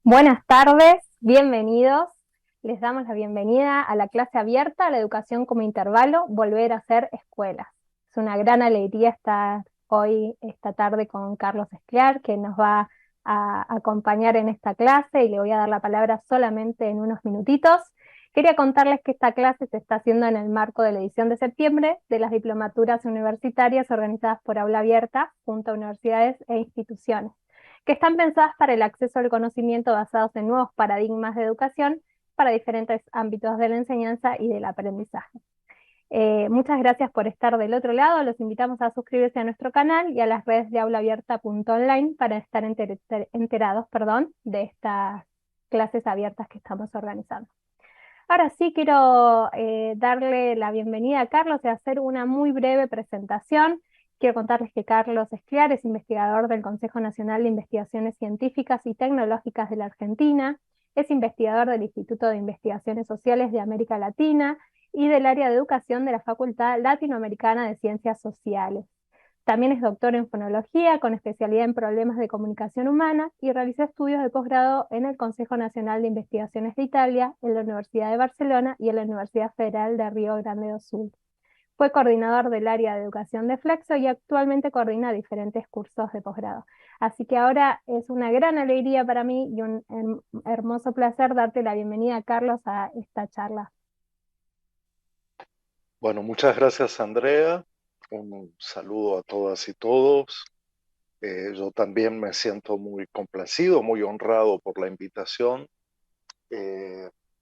Buenas tardes, bienvenidos. Les damos la bienvenida a la clase abierta, a la educación como intervalo, volver a ser escuelas. Es una gran alegría estar hoy, esta tarde, con Carlos Escliar, que nos va a acompañar en esta clase y le voy a dar la palabra solamente en unos minutitos. Quería contarles que esta clase se está haciendo en el marco de la edición de septiembre de las diplomaturas universitarias organizadas por Aula Abierta junto a universidades e instituciones, que están pensadas para el acceso al conocimiento basados en nuevos paradigmas de educación para diferentes ámbitos de la enseñanza y del aprendizaje. Muchas gracias por estar del otro lado. Los invitamos a suscribirse a nuestro canal y a las redes de aulaabierta.online para estar enterados, de estas clases abiertas que estamos organizando. Ahora sí quiero darle la bienvenida a Carlos y hacer una muy breve presentación. Quiero contarles que Carlos Escliar es investigador del Consejo Nacional de Investigaciones Científicas y Tecnológicas de la Argentina, es investigador del Instituto de Investigaciones Sociales de América Latina y del área de educación de la Facultad Latinoamericana de Ciencias Sociales. También es doctor en fonología con especialidad en problemas de comunicación humana y realizó estudios de posgrado en el Consejo Nacional de Investigaciones de Italia, en la Universidad de Barcelona y en la Universidad Federal de Río Grande do Sul. Fue coordinador del área de educación de Flexo y actualmente coordina diferentes cursos de posgrado. Así que ahora es una gran alegría para mí y un hermoso placer darte la bienvenida, Carlos, a esta charla. Bueno, muchas gracias, Andrea. Un saludo a todas y todos. Yo también me siento muy complacido, muy honrado por la invitación.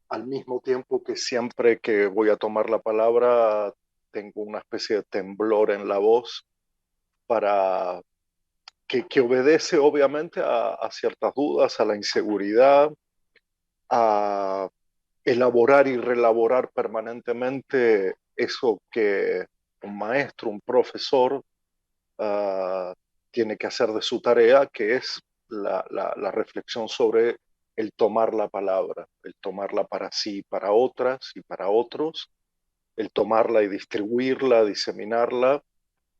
Al mismo tiempo que siempre que voy a tomar la palabra, tengo una especie de temblor en la voz para que obedece obviamente a ciertas dudas, a la inseguridad, a elaborar y relaborar permanentemente eso que un maestro, un profesor, uh, tiene que hacer de su tarea, que es la reflexión sobre el tomar la palabra, el tomarla para sí, para otras y para otros, el tomarla y distribuirla, diseminarla,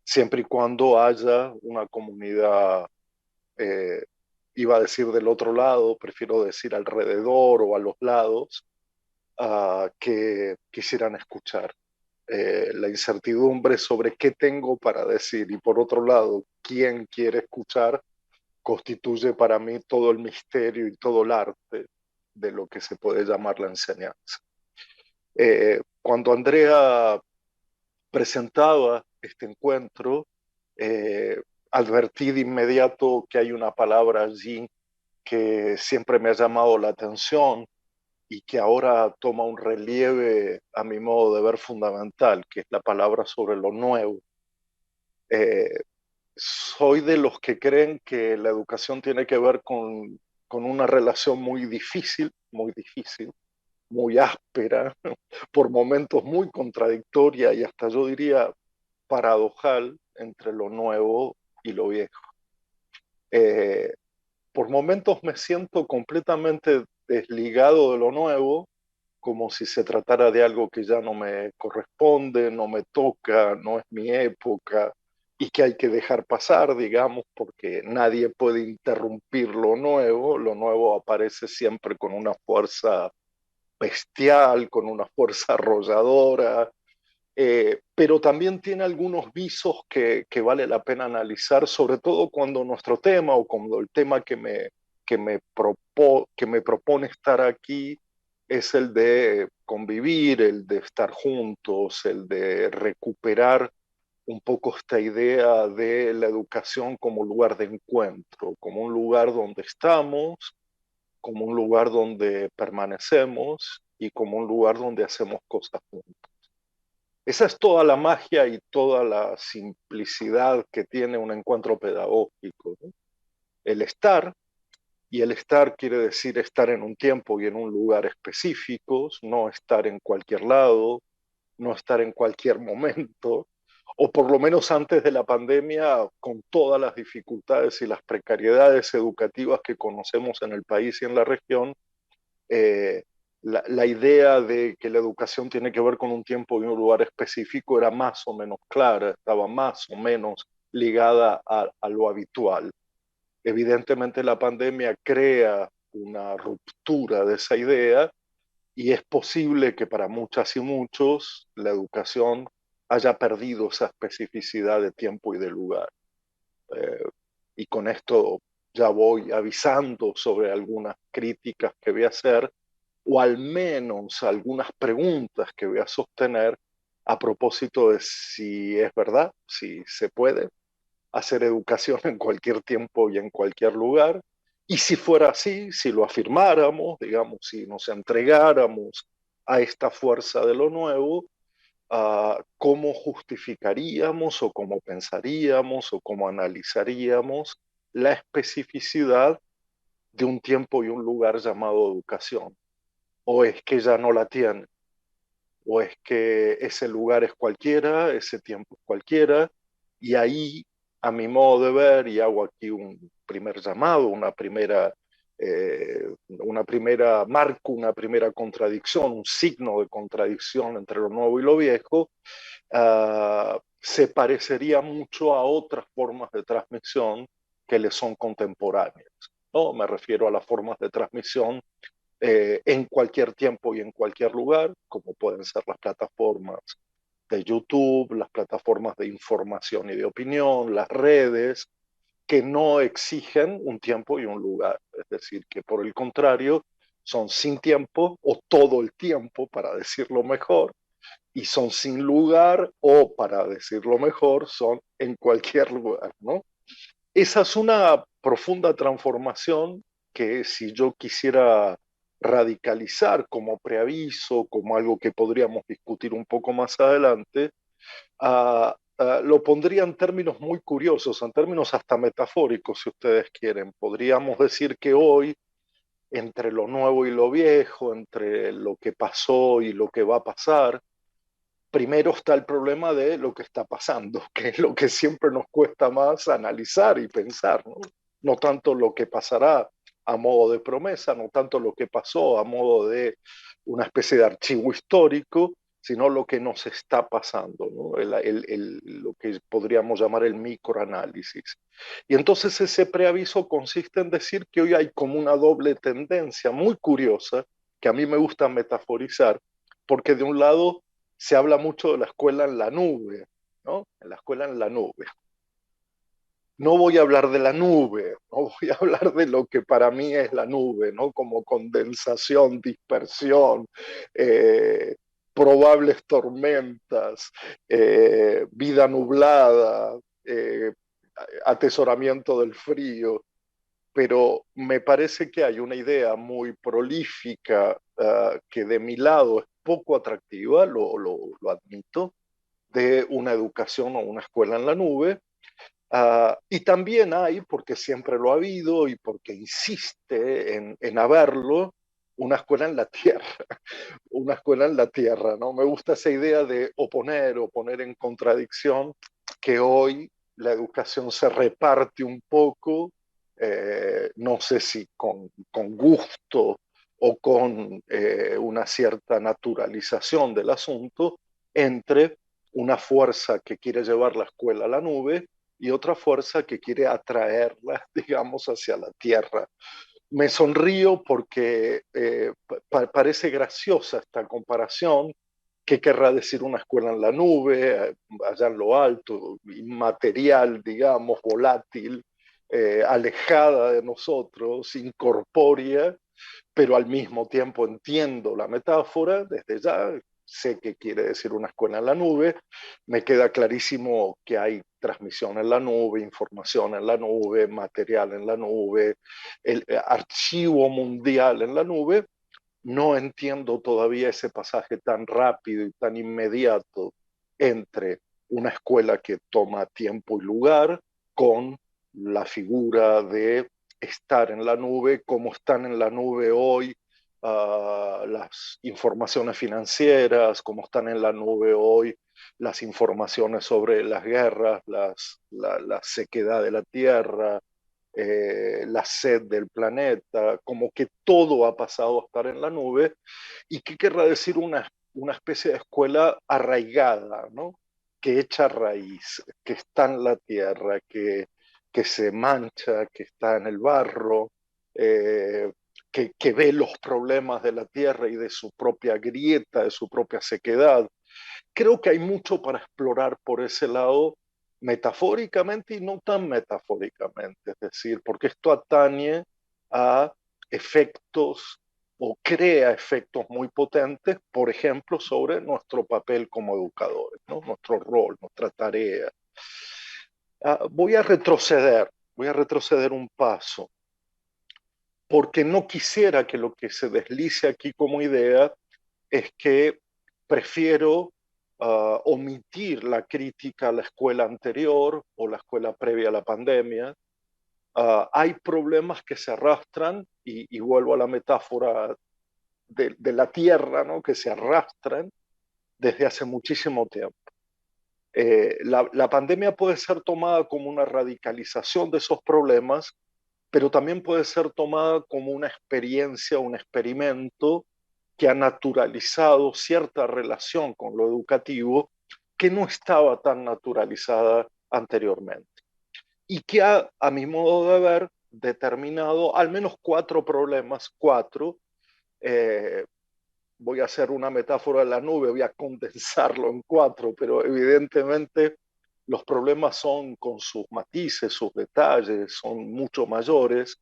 siempre y cuando haya una comunidad, eh, iba a decir del otro lado, prefiero decir alrededor o a los lados, que quisieran escuchar. La incertidumbre sobre qué tengo para decir y por otro lado, quién quiere escuchar, constituye para mí todo el misterio y todo el arte de lo que se puede llamar la enseñanza. Cuando Andrea presentaba este encuentro, eh, advertí de inmediato que hay una palabra allí que siempre me ha llamado la atención y que ahora toma un relieve, a mi modo de ver, fundamental, que es la palabra sobre lo nuevo. Eh, Soy de los que creen que la educación tiene que ver con una relación muy difícil, muy áspera, por momentos muy contradictoria y hasta yo diría paradojal entre lo nuevo y lo viejo. Eh, por momentos me siento completamente desligado de lo nuevo, como si se tratara de algo que ya no me corresponde, no me toca, no es mi época y que hay que dejar pasar, digamos, porque nadie puede interrumpir lo nuevo aparece siempre con una fuerza bestial, con una fuerza arrolladora, pero también tiene algunos visos que vale la pena analizar, sobre todo cuando nuestro tema o cuando el tema que me propone estar aquí es el de convivir, el de estar juntos, el de recuperar un poco esta idea de la educación como lugar de encuentro, como un lugar donde estamos, como un lugar donde permanecemos y como un lugar donde hacemos cosas juntos. Esa es toda la magia y toda la simplicidad que tiene un encuentro pedagógico, ¿no? El estar, y el estar quiere decir estar en un tiempo y en un lugar específicos, no estar en cualquier lado, no estar en cualquier momento, o por lo menos antes de la pandemia, con todas las dificultades y las precariedades educativas que conocemos en el país y en la región, eh, la idea de que la educación tiene que ver con un tiempo y un lugar específico era más o menos clara, estaba más o menos ligada a lo habitual. Evidentemente la pandemia crea una ruptura de esa idea y es posible que para muchas y muchos la educación haya perdido esa especificidad de tiempo y de lugar. Eh, y con esto ya voy avisando sobre algunas críticas que voy a hacer, o al menos algunas preguntas que voy a sostener a propósito de si es verdad, si se puede hacer educación en cualquier tiempo y en cualquier lugar. Y si fuera así, si lo afirmáramos, digamos, si nos entregáramos a esta fuerza de lo nuevo, cómo justificaríamos o cómo pensaríamos o cómo analizaríamos la especificidad de un tiempo y un lugar llamado educación. O es que ya no la tiene, o es que ese lugar es cualquiera, ese tiempo es cualquiera, y ahí, a mi modo de ver, y hago aquí un primer llamado, una primera marco, una primera contradicción, un signo de contradicción entre lo nuevo y lo viejo, se parecería mucho a otras formas de transmisión que le son contemporáneas, ¿no? Me refiero a las formas de transmisión en cualquier tiempo y en cualquier lugar, como pueden ser las plataformas de YouTube, las plataformas de información y de opinión, las redes, que no exigen un tiempo y un lugar. Es decir, que por el contrario, son sin tiempo o todo el tiempo, para decirlo mejor, y son sin lugar o, para decirlo mejor, son en cualquier lugar, ¿no? Esa es una profunda transformación que si yo quisiera radicalizar como preaviso, como algo que podríamos discutir un poco más adelante, lo pondría en términos muy curiosos, en términos hasta metafóricos, si ustedes quieren. Podríamos decir que hoy, entre lo nuevo y lo viejo, entre lo que pasó y lo que va a pasar, primero está el problema de lo que está pasando, que es lo que siempre nos cuesta más analizar y pensar, ¿no? No tanto lo que pasará a modo de promesa, no tanto lo que pasó a modo de una especie de archivo histórico, sino lo que nos está pasando, ¿no? Lo que podríamos llamar el microanálisis. Y entonces ese preaviso consiste en decir que hoy hay como una doble tendencia muy curiosa, que a mí me gusta metaforizar, porque de un lado se habla mucho de la escuela en la nube, ¿no? En la escuela en la nube. No voy a hablar de la nube, no voy a hablar de lo que para mí es la nube, ¿no? Como condensación, dispersión, eh, probables tormentas, vida nublada, atesoramiento del frío, pero me parece que hay una idea muy prolífica que de mi lado es poco atractiva, lo admito, de una educación o una escuela en la nube. Y también hay, porque siempre lo ha habido y porque insiste en haberlo, una escuela en la tierra, una escuela en la tierra, ¿no? Me gusta esa idea de oponer o poner en contradicción que hoy la educación se reparte un poco, no sé si con gusto o con una cierta naturalización del asunto, entre una fuerza que quiere llevar la escuela a la nube y otra fuerza que quiere atraerla, digamos, hacia la tierra. Me sonrío porque parece graciosa esta comparación. ¿Qué querrá decir una escuela en la nube, allá en lo alto, inmaterial, digamos, volátil, alejada de nosotros, incorpórea, pero al mismo tiempo entiendo la metáfora, desde ya sé qué quiere decir una escuela en la nube, me queda clarísimo que hay transmisión en la nube, información en la nube, material en la nube, el archivo mundial en la nube. No entiendo todavía ese pasaje tan rápido y tan inmediato entre una escuela que toma tiempo y lugar con la figura de estar en la nube, como están en la nube hoy las informaciones financieras, como están en la nube hoy las informaciones sobre las guerras, la sequedad de la tierra, la sed del planeta, como que todo ha pasado a estar en la nube. ¿Y qué querrá decir una especie de escuela arraigada, ¿no? Que echa raíz, que está en la tierra, que se mancha, que está en el barro, eh, que ve los problemas de la tierra y de su propia grieta, de su propia sequedad. Creo que hay mucho para explorar por ese lado, metafóricamente y no tan metafóricamente, es decir, porque esto atañe a efectos o crea efectos muy potentes, por ejemplo, sobre nuestro papel como educadores, ¿no? Nuestro rol, nuestra tarea. Voy a retroceder un paso, porque no quisiera que lo que se deslice aquí como idea es que prefiero omitir la crítica a la escuela anterior o la escuela previa a la pandemia. Hay problemas que se arrastran, y vuelvo a la metáfora de la tierra, ¿no? Que se arrastran desde hace muchísimo tiempo. La pandemia puede ser tomada como una radicalización de esos problemas, pero también puede ser tomada como una experiencia, un experimento que ha naturalizado cierta relación con lo educativo que no estaba tan naturalizada anteriormente y que ha, a mi modo de ver, determinado al menos cuatro problemas, cuatro. eh, Voy a hacer una metáfora de la nube, voy a condensarlo en cuatro, pero evidentemente los problemas son con sus matices, sus detalles, son mucho mayores,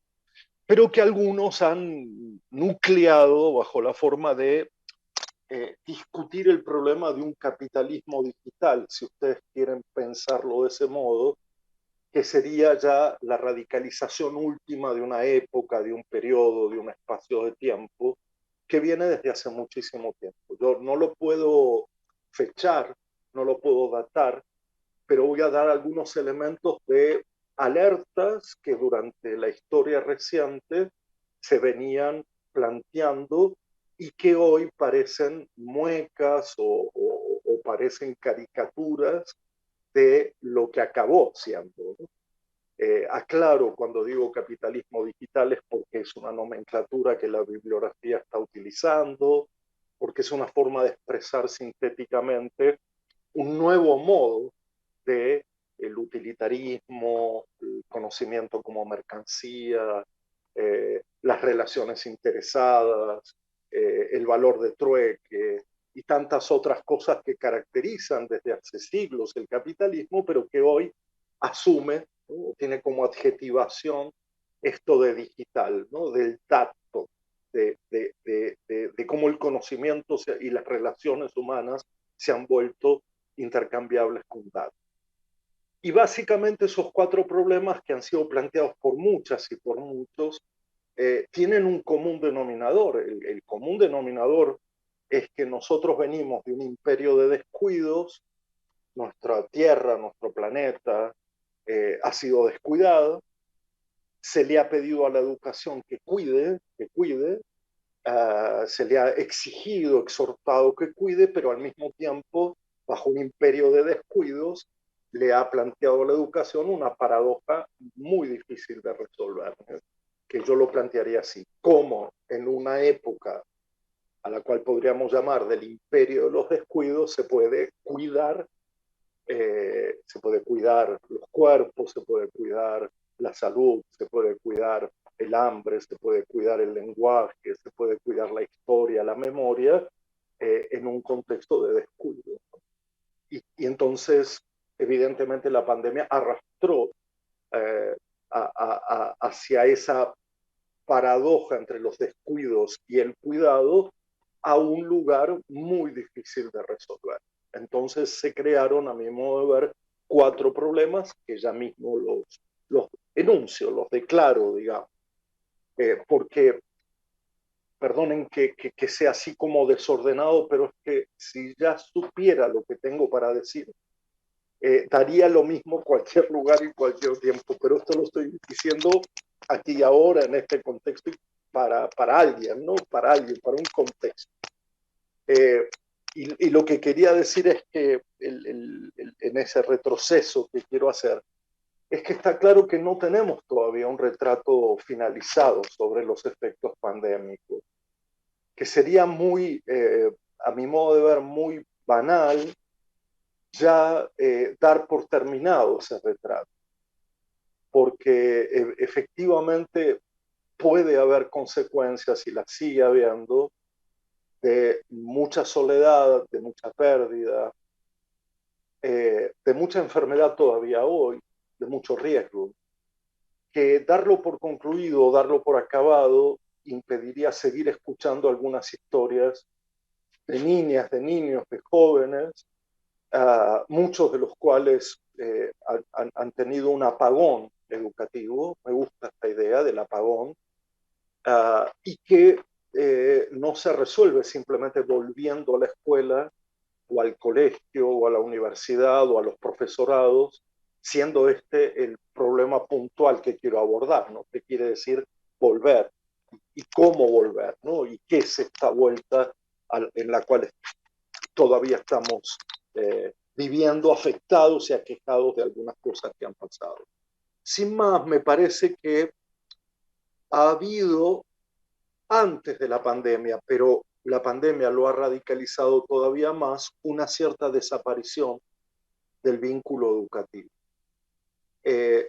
pero que algunos han nucleado bajo la forma de discutir el problema de un capitalismo digital, si ustedes quieren pensarlo de ese modo, que sería ya la radicalización última de una época, de un periodo, de un espacio de tiempo, que viene desde hace muchísimo tiempo. Yo no lo puedo fechar, no lo puedo datar, pero voy a dar algunos elementos de alertas que durante la historia reciente se venían planteando y que hoy parecen muecas o parecen caricaturas de lo que acabó siendo, ¿no? Aclaro cuando digo capitalismo digital es porque es una nomenclatura que la bibliografía está utilizando, porque es una forma de expresar sintéticamente un nuevo modo de el utilitarismo, el conocimiento como mercancía, las relaciones interesadas, el valor de trueque y tantas otras cosas que caracterizan desde hace siglos el capitalismo, pero que hoy asume, ¿no? Tiene como adjetivación esto de digital, ¿no? Del tacto, de cómo el conocimiento y las relaciones humanas se han vuelto intercambiables con datos. Y básicamente esos cuatro problemas que han sido planteados por muchas y por muchos tienen un común denominador. El común denominador es que nosotros venimos de un imperio de descuidos, nuestra tierra, nuestro planeta ha sido descuidado, se le ha pedido a la educación que cuide, se le ha exigido, exhortado que cuide, pero al mismo tiempo, bajo un imperio de descuidos, le ha planteado a la educación una paradoja muy difícil de resolver, que yo lo plantearía así: cómo en una época a la cual podríamos llamar del imperio de los descuidos se puede cuidar los cuerpos, se puede cuidar la salud, se puede cuidar el hambre, se puede cuidar el lenguaje, se puede cuidar la historia, la memoria, en un contexto de descuido. Y entonces, evidentemente, la pandemia arrastró eh, hacia esa paradoja entre los descuidos y el cuidado a un lugar muy difícil de resolver. Entonces se crearon, a mi modo de ver, cuatro problemas que ya mismo los enuncio, los declaro, digamos, porque, perdonen que sea así como desordenado, pero es que si ya supiera lo que tengo para decir, daría lo mismo cualquier lugar y cualquier tiempo, pero esto lo estoy diciendo aquí y ahora en este contexto para alguien, ¿no? Para alguien, para un contexto. Y lo que quería decir es que en ese retroceso que quiero hacer, es que está claro que no tenemos todavía un retrato finalizado sobre los efectos pandémicos, que sería muy, a mi modo de ver, muy banal ya dar por terminado ese retrato, porque efectivamente puede haber consecuencias, y las sigue habiendo, de mucha soledad, de mucha pérdida, de mucha enfermedad todavía hoy, de mucho riesgo, que darlo por concluido, darlo por acabado, impediría seguir escuchando algunas historias de niñas, de niños, de jóvenes, muchos de los cuales han tenido un apagón educativo. Me gusta esta idea del apagón, y que no se resuelve simplemente volviendo a la escuela o al colegio o a la universidad o a los profesorados, siendo este el problema puntual que quiero abordar, ¿no? ¿Qué quiere decir volver? ¿Y cómo volver? ¿No? ¿Y qué es esta vuelta en la cual todavía estamos viviendo afectados y aquejados de algunas cosas que han pasado? Sin más, me parece que ha habido antes de la pandemia, pero la pandemia lo ha radicalizado todavía más, una cierta desaparición del vínculo educativo.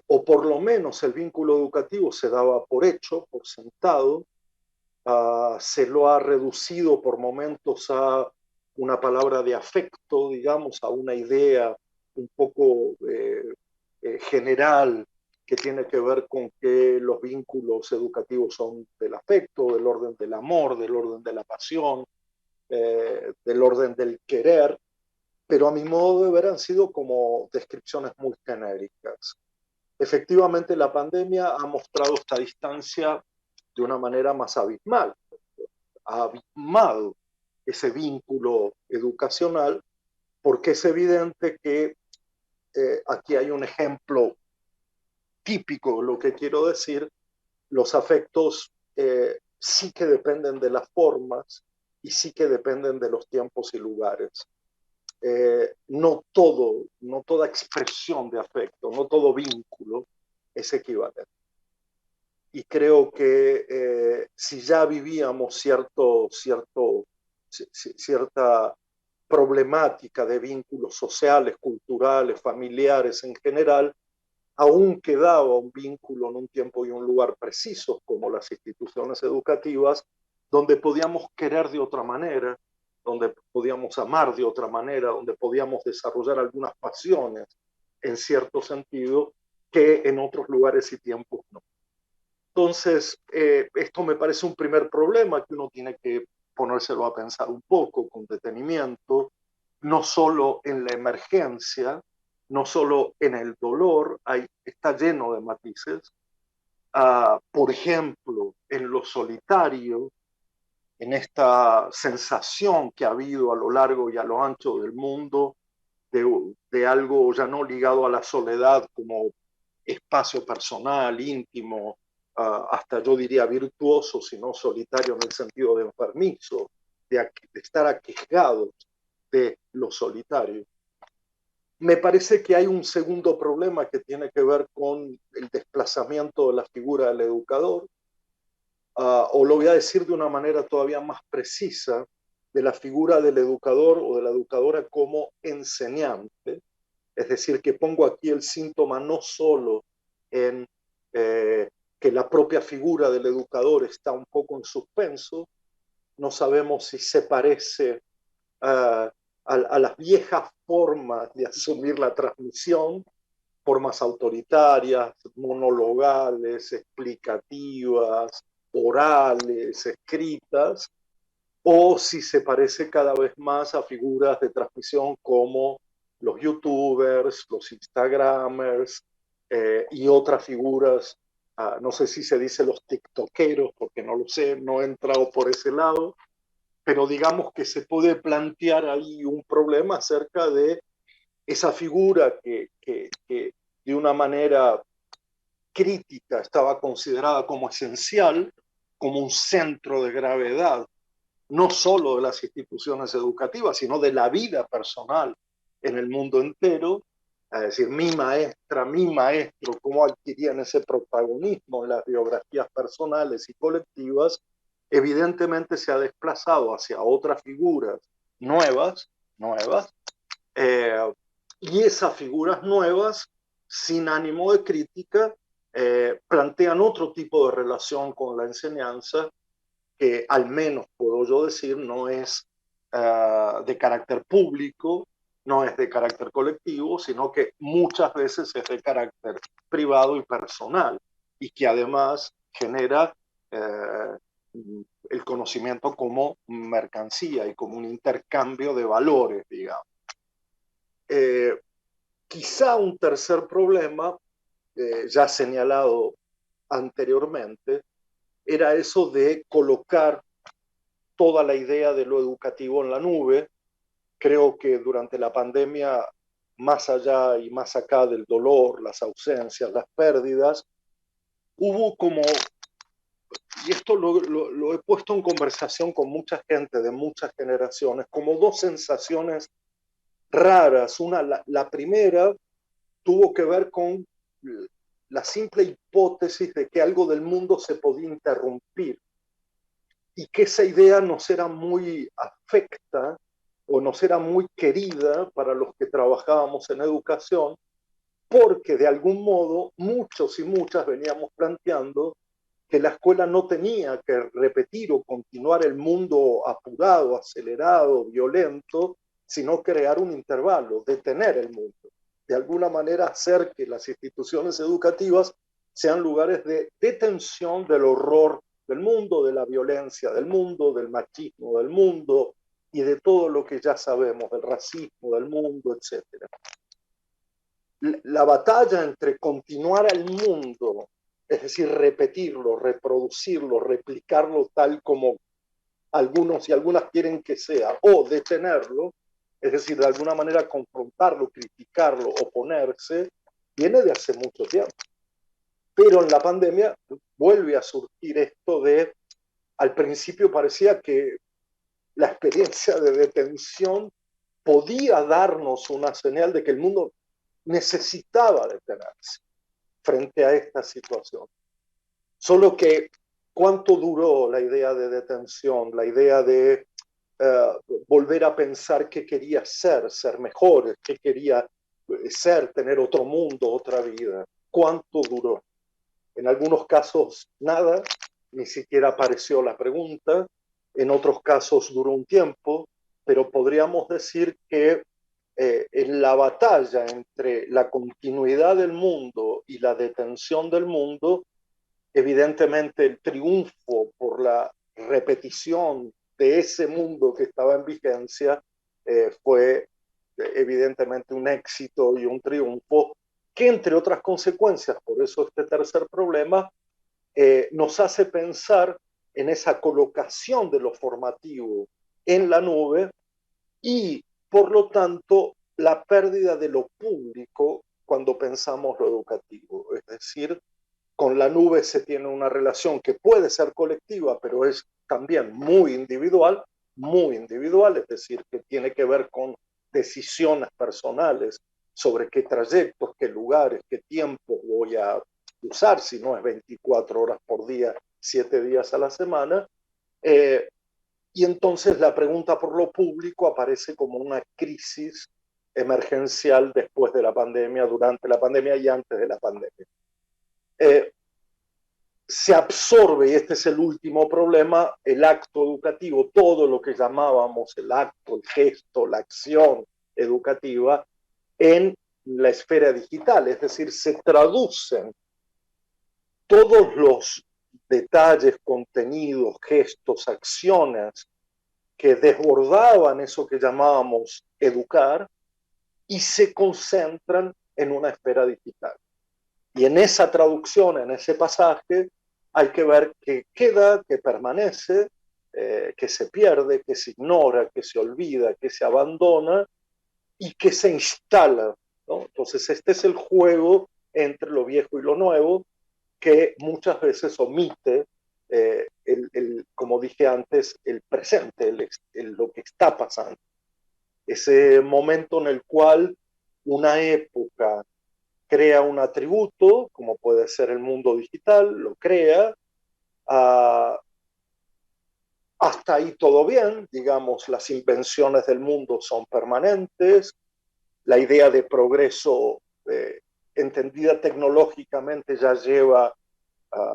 O por lo menos el vínculo educativo se daba por hecho, por sentado, se lo ha reducido por momentos a una palabra de afecto, digamos, a una idea un poco general, que tiene que ver con que los vínculos educativos son del afecto, del orden del amor, del orden de la pasión, del orden del querer, pero a mi modo de ver han sido como descripciones muy genéricas. Efectivamente, la pandemia ha mostrado esta distancia de una manera más abismal, ha abismado ese vínculo educacional, porque es evidente que aquí hay un ejemplo típico de lo que quiero decir. Los afectos sí que dependen de las formas y sí que dependen de los tiempos y lugares. No toda expresión de afecto, no todo vínculo es equivalente. Y creo que si ya vivíamos cierta problemática de vínculos sociales, culturales, familiares en general, aún quedaba un vínculo en un tiempo y un lugar precisos, como las instituciones educativas, donde podíamos querer de otra manera, donde podíamos amar de otra manera, donde podíamos desarrollar algunas pasiones en cierto sentido, que en otros lugares y tiempos no. Entonces, esto me parece un primer problema que uno tiene que ponérselo a pensar un poco con detenimiento, no solo en la emergencia, no solo en el dolor, está lleno de matices. Por ejemplo, en lo solitario, en esta sensación que ha habido a lo largo y a lo ancho del mundo de algo ya no ligado a la soledad como espacio personal, íntimo, hasta yo diría virtuoso, sino solitario en el sentido de enfermizo, de estar aquejado de lo solitario. Me parece que hay un segundo problema que tiene que ver con el desplazamiento de la figura del educador, o lo voy a decir de una manera todavía más precisa, de la figura del educador o de la educadora como enseñante. Es decir, que pongo aquí el síntoma no solo en que la propia figura del educador está un poco en suspenso, no sabemos si se parece a las viejas formas de asumir la transmisión, formas autoritarias, monologales, explicativas, orales, escritas, o si se parece cada vez más a figuras de transmisión como los youtubers, los instagramers y otras figuras, no sé si se dice los tiktokeros, porque no lo sé, no he entrado por ese lado, pero digamos que se puede plantear ahí un problema acerca de esa figura que de una manera crítica estaba considerada como esencial, como un centro de gravedad, no solo de las instituciones educativas, sino de la vida personal en el mundo entero. Es decir, mi maestra, mi maestro, cómo adquirían ese protagonismo en las biografías personales y colectivas, evidentemente se ha desplazado hacia otras figuras nuevas, eh, y esas figuras nuevas, sin ánimo de crítica, plantean otro tipo de relación con la enseñanza que al menos puedo yo decir no es de carácter público, no es de carácter colectivo, sino que muchas veces es de carácter privado y personal y que además genera el conocimiento como mercancía y como un intercambio de valores, digamos. Eh, Quizá un tercer problema, ya señalado anteriormente, era eso de colocar toda la idea de lo educativo en la nube. Creo que durante la pandemia, más allá y más acá del dolor, las ausencias, las pérdidas, hubo como, y esto lo he puesto en conversación con mucha gente de muchas generaciones, como dos sensaciones raras. La primera tuvo que ver con la simple hipótesis de que algo del mundo se podía interrumpir y que esa idea nos era muy afecta o nos era muy querida para los que trabajábamos en educación, porque de algún modo muchos y muchas veníamos planteando que la escuela no tenía que repetir o continuar el mundo apurado, acelerado, violento, sino crear un intervalo, detener el mundo. De alguna manera hacer que las instituciones educativas sean lugares de detención del horror del mundo, de la violencia del mundo, del machismo del mundo y de todo lo que ya sabemos, del racismo del mundo, etcétera. La batalla entre continuar al mundo, es decir, repetirlo, reproducirlo, replicarlo tal como algunos y algunas quieren que sea, o detenerlo, es decir, de alguna manera confrontarlo, criticarlo, oponerse, viene de hace mucho tiempo. Pero en la pandemia vuelve a surgir esto de, al principio parecía que la experiencia de detención podía darnos una señal de que el mundo necesitaba detenerse frente a esta situación. Solo que, ¿cuánto duró la idea de detención, la idea de volver a pensar qué quería ser mejor, qué quería ser, tener otro mundo, otra vida? ¿Cuánto duró? En algunos casos nada, ni siquiera apareció la pregunta, en otros casos duró un tiempo, pero podríamos decir que en la batalla entre la continuidad del mundo y la detención del mundo, evidentemente el triunfo por la repetición de ese mundo que estaba en vigencia fue evidentemente un éxito y un triunfo que, entre otras consecuencias, por eso este tercer problema, nos hace pensar en esa colocación de lo formativo en la nube y, por lo tanto, la pérdida de lo público cuando pensamos lo educativo. Es decir, con la nube se tiene una relación que puede ser colectiva, pero es también muy individual, es decir, que tiene que ver con decisiones personales sobre qué trayectos, qué lugares, qué tiempo voy a usar, si no es 24 horas por día, 7 días a la semana. Eh, y entonces la pregunta por lo público aparece como una crisis emergencial después de la pandemia, durante la pandemia y antes de la pandemia. Se absorbe, y este es el último problema, el acto educativo, todo lo que llamábamos el acto, el gesto, la acción educativa en la esfera digital, es decir, se traducen todos los detalles, contenidos, gestos, acciones que desbordaban eso que llamábamos educar y se concentran en una esfera digital. Y en esa traducción, en ese pasaje, hay que ver qué queda, qué permanece, que se pierde, que se ignora, que se olvida, que se abandona y que se instala, ¿no? Entonces, este es el juego entre lo viejo y lo nuevo que muchas veces omite, como dije antes, el presente, lo que está pasando. Ese momento en el cual una época crea un atributo, como puede ser el mundo digital, lo crea, uh, hasta ahí todo bien, digamos, las invenciones del mundo son permanentes, la idea de progreso entendida tecnológicamente ya lleva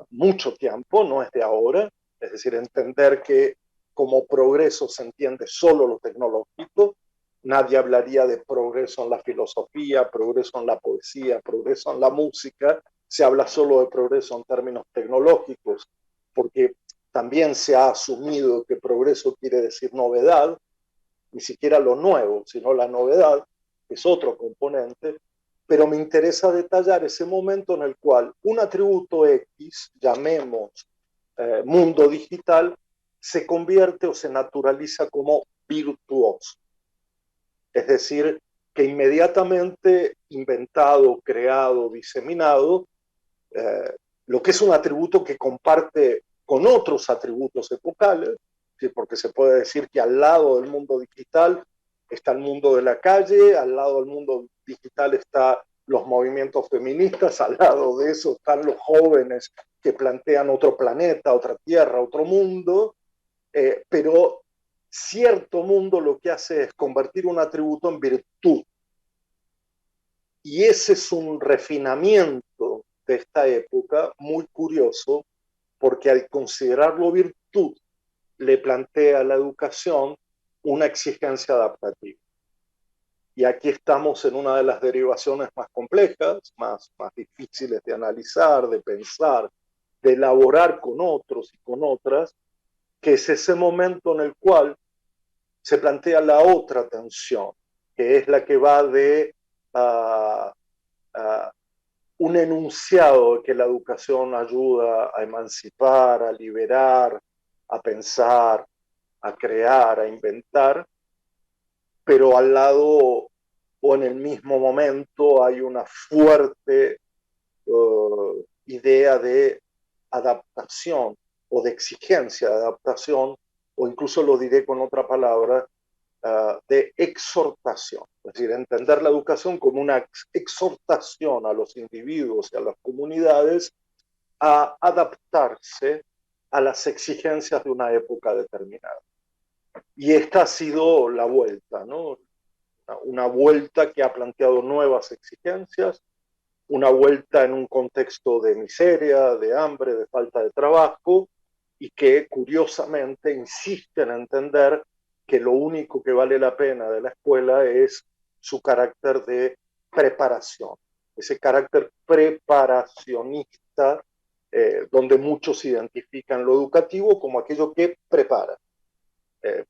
mucho tiempo, no es de ahora, es decir, entender que como progreso se entiende solo lo tecnológico, nadie hablaría de progreso en la filosofía, progreso en la poesía, progreso en la música, se habla solo de progreso en términos tecnológicos, porque también se ha asumido que progreso quiere decir novedad, ni siquiera lo nuevo, sino la novedad, que es otro componente, pero me interesa detallar ese momento en el cual un atributo X, llamemos mundo digital, se convierte o se naturaliza como virtuoso. Es decir, que inmediatamente inventado, creado, diseminado, eh, lo que es un atributo que comparte con otros atributos epocales, ¿sí? Porque se puede decir que al lado del mundo digital está el mundo de la calle, al lado del mundo digital están los movimientos feministas, al lado de eso están los jóvenes que plantean otro planeta, otra tierra, otro mundo, pero cierto mundo lo que hace es convertir un atributo en virtud. Y ese es un refinamiento de esta época muy curioso, porque al considerarlo virtud, le plantea a la educación una exigencia adaptativa. Y aquí estamos en una de las derivaciones más complejas, más difíciles de analizar, de pensar, de elaborar con otros y con otras, que es ese momento en el cual se plantea la otra tensión, que es la que va de uh, uh, un enunciado de que la educación ayuda a emancipar, a liberar, a pensar, a crear, a inventar, pero al lado o en el mismo momento hay una fuerte idea de adaptación o de exigencia de adaptación, o incluso lo diré con otra palabra, de exhortación. Es decir, entender la educación como una exhortación a los individuos y a las comunidades a adaptarse a las exigencias de una época determinada. Y esta ha sido la vuelta, ¿no? Una vuelta que ha planteado nuevas exigencias, una vuelta en un contexto de miseria, de hambre, de falta de trabajo, y que curiosamente insiste en entender que lo único que vale la pena de la escuela es su carácter de preparación, ese carácter preparacionista, donde muchos identifican lo educativo como aquello que prepara.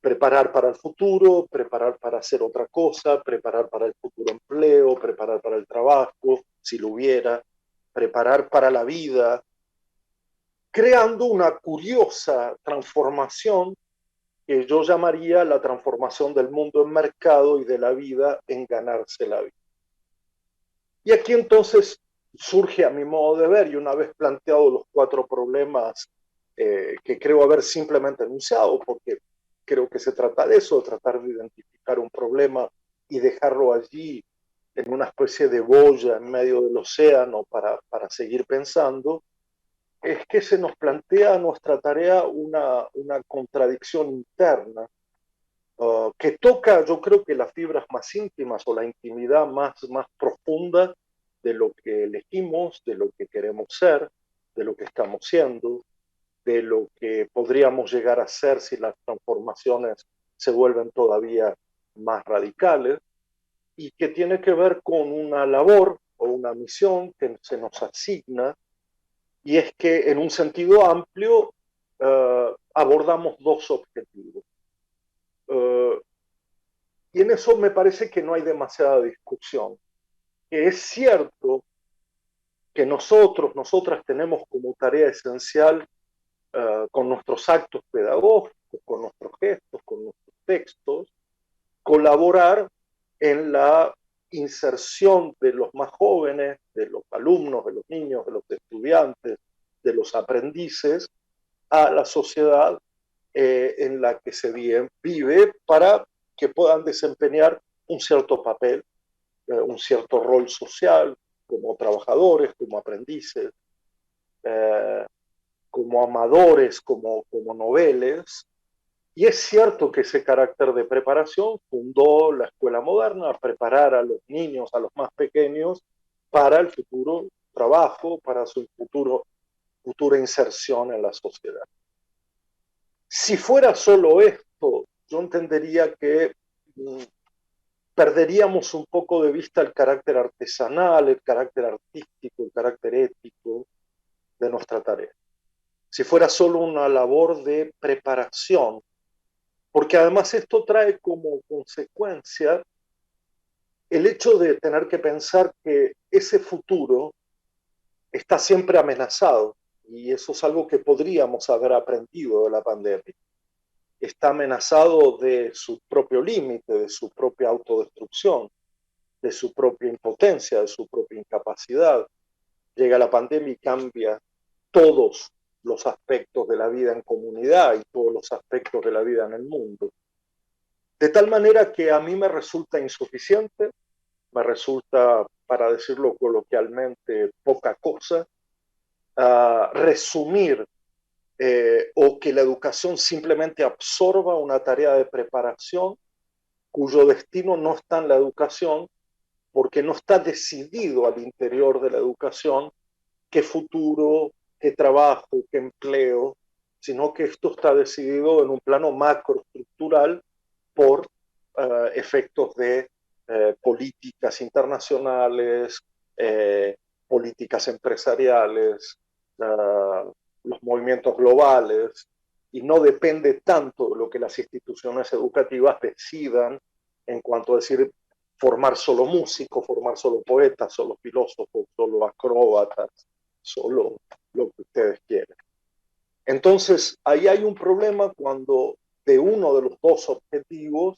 Preparar para el futuro, preparar para hacer otra cosa, preparar para el futuro empleo, preparar para el trabajo, si lo hubiera, preparar para la vida, creando una curiosa transformación que yo llamaría la transformación del mundo en mercado y de la vida en ganarse la vida. Y aquí entonces surge a mi modo de ver, y una vez planteados los cuatro problemas que creo haber simplemente enunciado, porque creo que se trata de eso, de tratar de identificar un problema y dejarlo allí en una especie de boya en medio del océano para seguir pensando, es que se nos plantea nuestra tarea una contradicción interna que toca, yo creo que las fibras más íntimas o la intimidad más profunda de lo que elegimos, de lo que queremos ser, de lo que estamos siendo, de lo que podríamos llegar a ser si las transformaciones se vuelven todavía más radicales, y que tiene que ver con una labor o una misión que se nos asigna, y es que en un sentido amplio abordamos dos objetivos. Y en eso me parece que no hay demasiada discusión. Que es cierto que nosotras tenemos como tarea esencial con nuestros actos pedagógicos, con nuestros gestos, con nuestros textos, colaborar en la inserción de los más jóvenes, de los alumnos, de los niños, de los estudiantes, de los aprendices, a la sociedad en la que se vive para que puedan desempeñar un cierto papel, un cierto rol social, como trabajadores, como aprendices, eh, como amadores, como noveles. Y es cierto que ese carácter de preparación fundó la escuela moderna, a preparar a los niños, a los más pequeños, para el futuro trabajo, para su futura inserción en la sociedad. Si fuera solo esto, yo entendería que perderíamos un poco de vista el carácter artesanal, el carácter artístico, el carácter ético de nuestra tarea. Si fuera solo una labor de preparación, porque además esto trae como consecuencia el hecho de tener que pensar que ese futuro está siempre amenazado, y eso es algo que podríamos haber aprendido de la pandemia. Está amenazado de su propio límite, de su propia autodestrucción, de su propia impotencia, de su propia incapacidad. Llega la pandemia y cambia todos los aspectos de la vida en comunidad y todos los aspectos de la vida en el mundo. De tal manera que a mí me resulta insuficiente, me resulta, para decirlo coloquialmente, poca cosa, resumir o que la educación simplemente absorba una tarea de preparación cuyo destino no está en la educación, porque no está decidido al interior de la educación qué futuro, qué trabajo, qué empleo, sino que esto está decidido en un plano macroestructural por efectos de políticas internacionales, políticas empresariales, los movimientos globales, y no depende tanto de lo que las instituciones educativas decidan en cuanto a decir formar solo músicos, formar solo poetas, solo filósofos, solo acróbatas, solo lo que ustedes quieran. Entonces, ahí hay un problema cuando de uno de los dos objetivos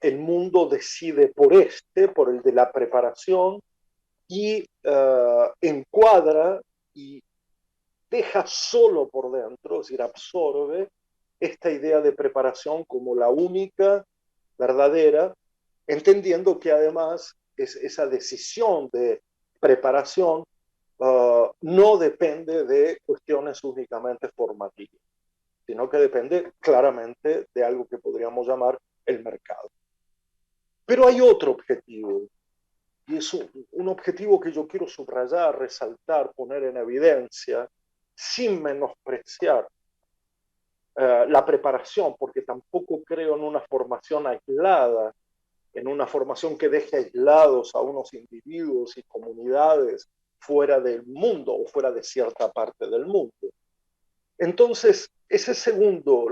el mundo decide por el de la preparación, y encuadra y deja solo por dentro, es decir, absorbe esta idea de preparación como la única verdadera, entendiendo que además esa decisión de preparación no depende de cuestiones únicamente formativas, sino que depende claramente de algo que podríamos llamar el mercado. Pero hay otro objetivo, y es un objetivo que yo quiero subrayar, resaltar, poner en evidencia, sin menospreciar la preparación, porque tampoco creo en una formación aislada, en una formación que deje aislados a unos individuos y comunidades fuera del mundo o fuera de cierta parte del mundo. Entonces, ese segundo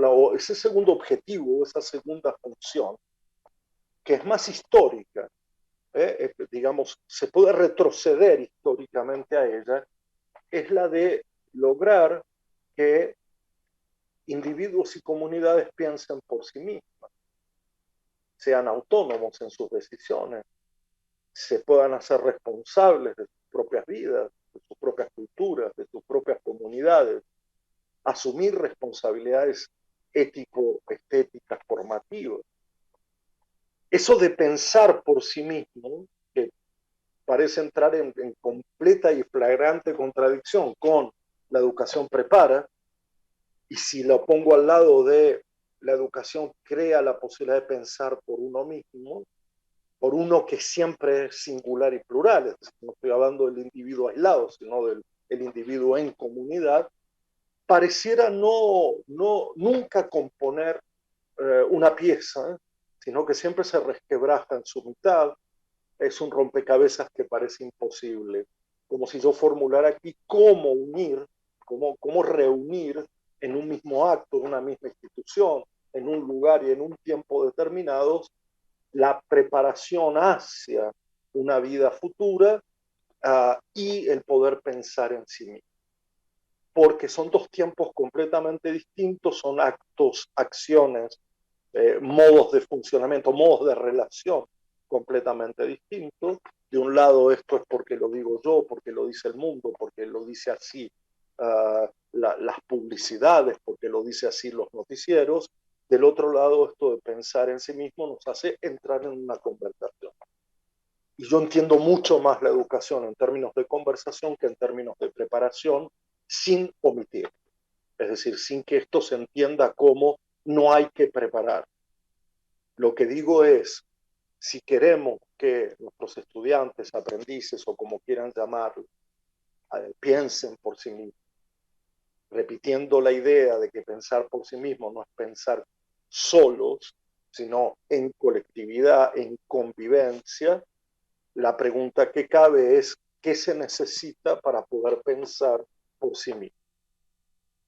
objetivo, esa segunda función, que es más histórica, digamos, se puede retroceder históricamente a ella, es la de lograr que individuos y comunidades piensen por sí mismas, sean autónomos en sus decisiones, se puedan hacer responsables de sus propias vidas, de sus propias culturas, de sus propias comunidades, asumir responsabilidades ético-estéticas formativas. Eso de pensar por sí mismo, que parece entrar en completa y flagrante contradicción con la educación prepara, y si lo pongo al lado de la educación crea la posibilidad de pensar por uno mismo, por uno que siempre es singular y plural, es decir, no estoy hablando del individuo aislado, sino del individuo en comunidad, pareciera nunca componer una pieza, sino que siempre se resquebraja en su mitad. Es un rompecabezas que parece imposible, como si yo formulara aquí cómo unir, cómo reunir en un mismo acto, en una misma institución, en un lugar y en un tiempo determinados, la preparación hacia una vida futura y el poder pensar en sí mismo. Porque son dos tiempos completamente distintos, son actos, acciones, modos de funcionamiento, modos de relación completamente distintos. De un lado esto es porque lo digo yo, porque lo dice el mundo, porque lo dice así las publicidades, porque lo dice así los noticieros. Del otro lado, esto de pensar en sí mismo nos hace entrar en una conversación. Y yo entiendo mucho más la educación en términos de conversación que en términos de preparación, sin omitir. Es decir, sin que esto se entienda como no hay que preparar. Lo que digo es, si queremos que nuestros estudiantes, aprendices o como quieran llamarlo, piensen por sí mismos, repitiendo la idea de que pensar por sí mismo no es pensar solos, sino en colectividad, en convivencia. La pregunta que cabe es, ¿qué se necesita para poder pensar por sí mismo?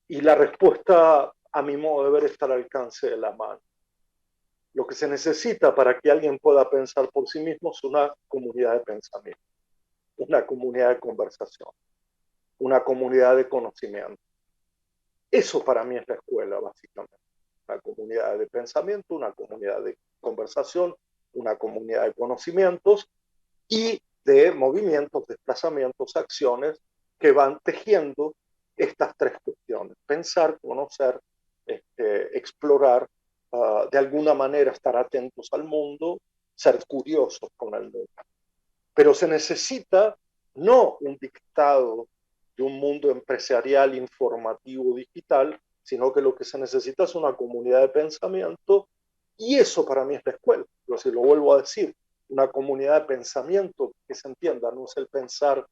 Y la respuesta, a mi modo de ver, está al alcance de la mano. Lo que se necesita para que alguien pueda pensar por sí mismo es una comunidad de pensamiento, una comunidad de conversación, una comunidad de conocimiento. Eso para mí es la escuela, básicamente. Una comunidad de pensamiento, una comunidad de conversación, una comunidad de conocimientos y de movimientos, desplazamientos, acciones que van tejiendo estas tres cuestiones. Pensar, conocer, explorar, de alguna manera estar atentos al mundo, ser curiosos con el mundo. Pero se necesita no un dictado de un mundo empresarial, informativo, digital, sino que lo que se necesita es una comunidad de pensamiento y eso para mí es la escuela. Pero si lo vuelvo a decir, una comunidad de pensamiento que se entienda, no es el pensar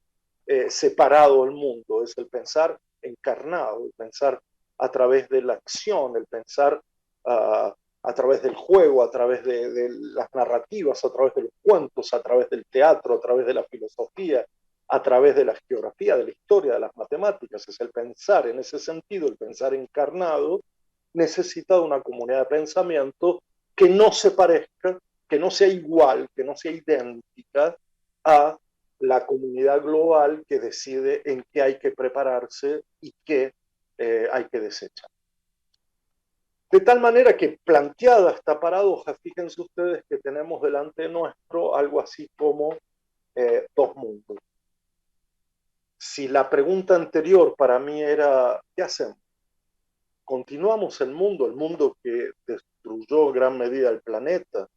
separado del mundo, es el pensar encarnado, el pensar a través de la acción, el pensar a través del juego, a través de las narrativas, a través de los cuentos, a través del teatro, a través de la filosofía, a través de la geografía, de la historia, de las matemáticas. Es el pensar en ese sentido, el pensar encarnado, necesita de una comunidad de pensamiento que no se parezca, que no sea igual, que no sea idéntica a la comunidad global que decide en qué hay que prepararse y qué hay que desechar. De tal manera que planteada esta paradoja, fíjense ustedes que tenemos delante nuestro algo así como dos mundos. Si la pregunta anterior para mí era, ¿qué hacemos? ¿Continuamos el mundo que destruyó en gran medida el planeta?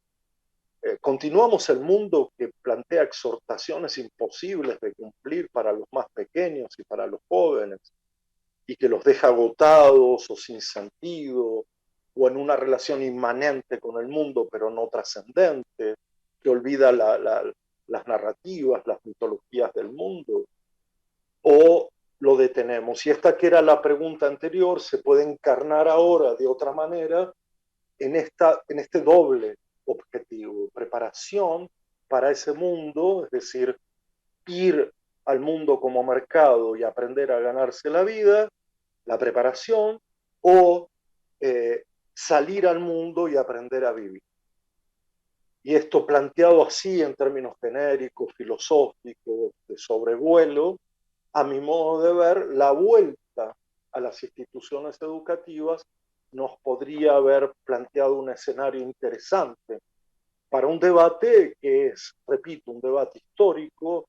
¿Continuamos el mundo que plantea exhortaciones imposibles de cumplir para los más pequeños y para los jóvenes y que los deja agotados o sin sentido o en una relación inmanente con el mundo pero no trascendente, que olvida las narrativas, las mitologías del mundo? ¿O lo detenemos? Y esta que era la pregunta anterior se puede encarnar ahora de otra manera en este doble objetivo, preparación para ese mundo, es decir, ir al mundo como mercado y aprender a ganarse la vida, la preparación, o salir al mundo y aprender a vivir. Y esto planteado así en términos genéricos, filosóficos, de sobrevuelo, a mi modo de ver, la vuelta a las instituciones educativas nos podría haber planteado un escenario interesante para un debate que es, repito, un debate histórico,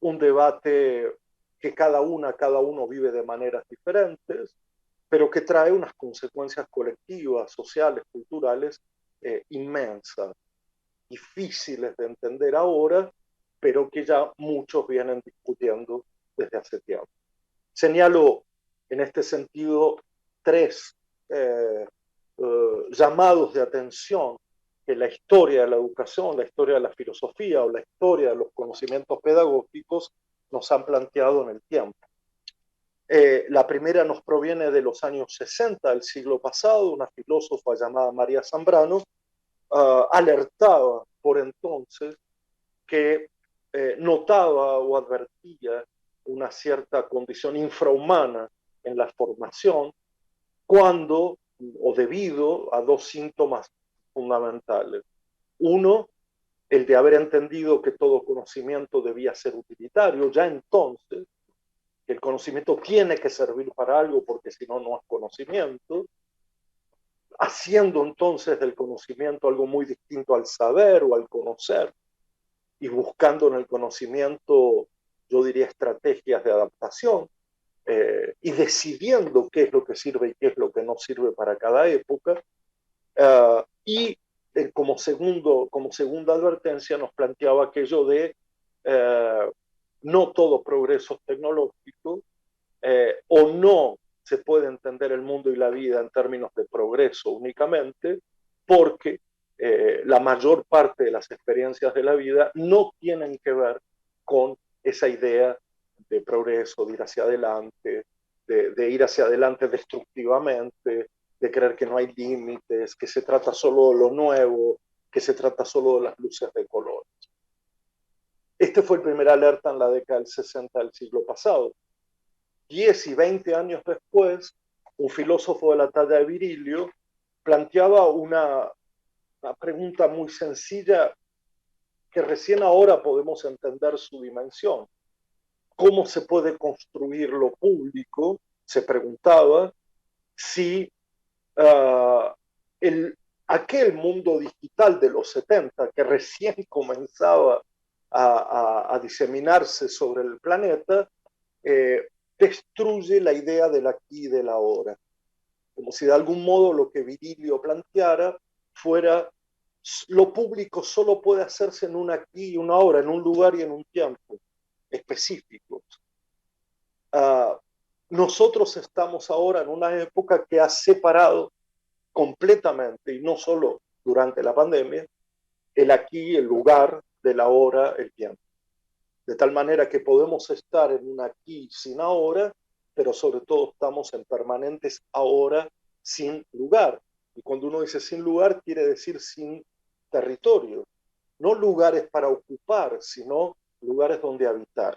un debate que cada uno vive de maneras diferentes, pero que trae unas consecuencias colectivas, sociales, culturales inmensas, difíciles de entender ahora, pero que ya muchos vienen discutiendo desde hace tiempo. Señalo en este sentido tres llamados de atención que la historia de la educación, la historia de la filosofía o la historia de los conocimientos pedagógicos nos han planteado en el tiempo. La primera nos proviene de los años 60 del siglo pasado, una filósofa llamada María Zambrano alertaba por entonces que notaba o advertía una cierta condición infrahumana en la formación cuando o debido a dos síntomas fundamentales. Uno, el de haber entendido que todo conocimiento debía ser utilitario, ya entonces, que el conocimiento tiene que servir para algo porque si no, no es conocimiento, haciendo entonces del conocimiento algo muy distinto al saber o al conocer, y buscando en el conocimiento, yo diría, estrategias de adaptación, y decidiendo qué es lo que sirve y qué es lo que no sirve para cada época. Y como segunda advertencia nos planteaba aquello de no todo progreso tecnológico o no se puede entender el mundo y la vida en términos de progreso únicamente, porque la mayor parte de las experiencias de la vida no tienen que ver con esa idea de progreso, de ir hacia adelante, de ir hacia adelante destructivamente, de creer que no hay límites, que se trata solo de lo nuevo, que se trata solo de las luces de color. Este fue el primer alerta en la década del 60 del siglo pasado. 10 y 20 años después, un filósofo de la talla de Virilio planteaba una pregunta muy sencilla que recién ahora podemos entender su dimensión. ¿Cómo se puede construir lo público? Se preguntaba si uh, el, aquel mundo digital de los 70 que recién comenzaba a diseminarse sobre el planeta, destruye la idea del aquí y del ahora. Como si de algún modo lo que Virilio planteara fuera lo público solo puede hacerse en un aquí y una ahora, en un lugar y en un tiempo específicos. Nosotros estamos ahora en una época que ha separado completamente, y no solo durante la pandemia, el aquí, el lugar, del ahora, el tiempo. De tal manera que podemos estar en un aquí sin ahora, pero sobre todo estamos en permanentes ahora sin lugar. Y cuando uno dice sin lugar, quiere decir sin territorio. No lugares para ocupar, sino lugares donde habitar.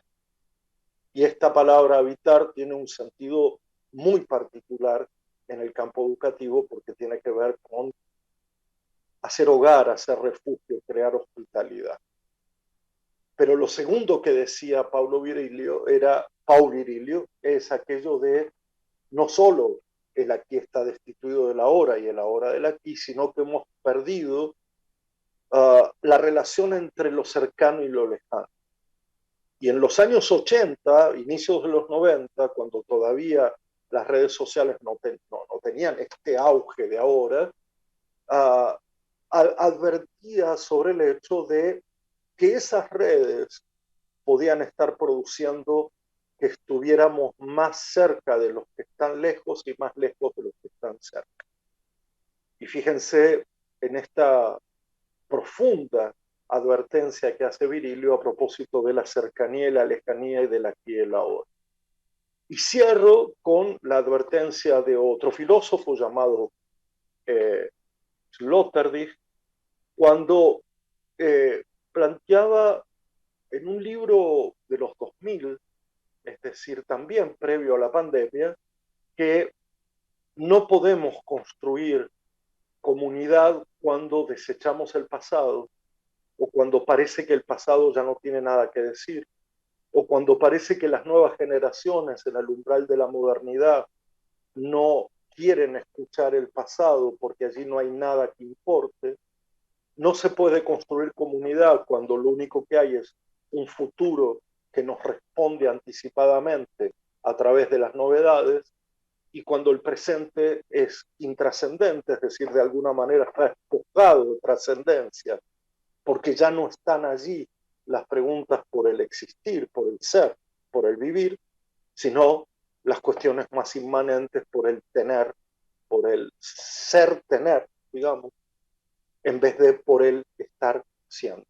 Y esta palabra habitar tiene un sentido muy particular en el campo educativo porque tiene que ver con hacer hogar, hacer refugio, crear hospitalidad. Pero lo segundo que decía Paulo Virilio era, Paul Virilio, es aquello de no solo el aquí está destituido de la hora y el ahora del aquí, sino que hemos perdido la relación entre lo cercano y lo lejano. Y en los años 80, inicios de los 90, cuando todavía las redes sociales no tenían este auge de ahora, advertía sobre el hecho de que esas redes podían estar produciendo que estuviéramos más cerca de los que están lejos y más lejos de los que están cerca. Y fíjense en esta profunda advertencia que hace Virilio a propósito de la cercanía y la lejanía y del aquí y el ahora. Y cierro con la advertencia de otro filósofo llamado Sloterdijk, cuando planteaba en un libro de los 2000, es decir, también previo a la pandemia, que no podemos construir comunidad cuando desechamos el pasado, o cuando parece que el pasado ya no tiene nada que decir, o cuando parece que las nuevas generaciones en el umbral de la modernidad no quieren escuchar el pasado porque allí no hay nada que importe. No se puede construir comunidad cuando lo único que hay es un futuro que nos responde anticipadamente a través de las novedades, y cuando el presente es intrascendente, es decir, de alguna manera está despojado de trascendencia, porque ya no están allí las preguntas por el existir, por el ser, por el vivir, sino las cuestiones más inmanentes por el tener, por el ser tener, digamos, en vez de por el estar siendo.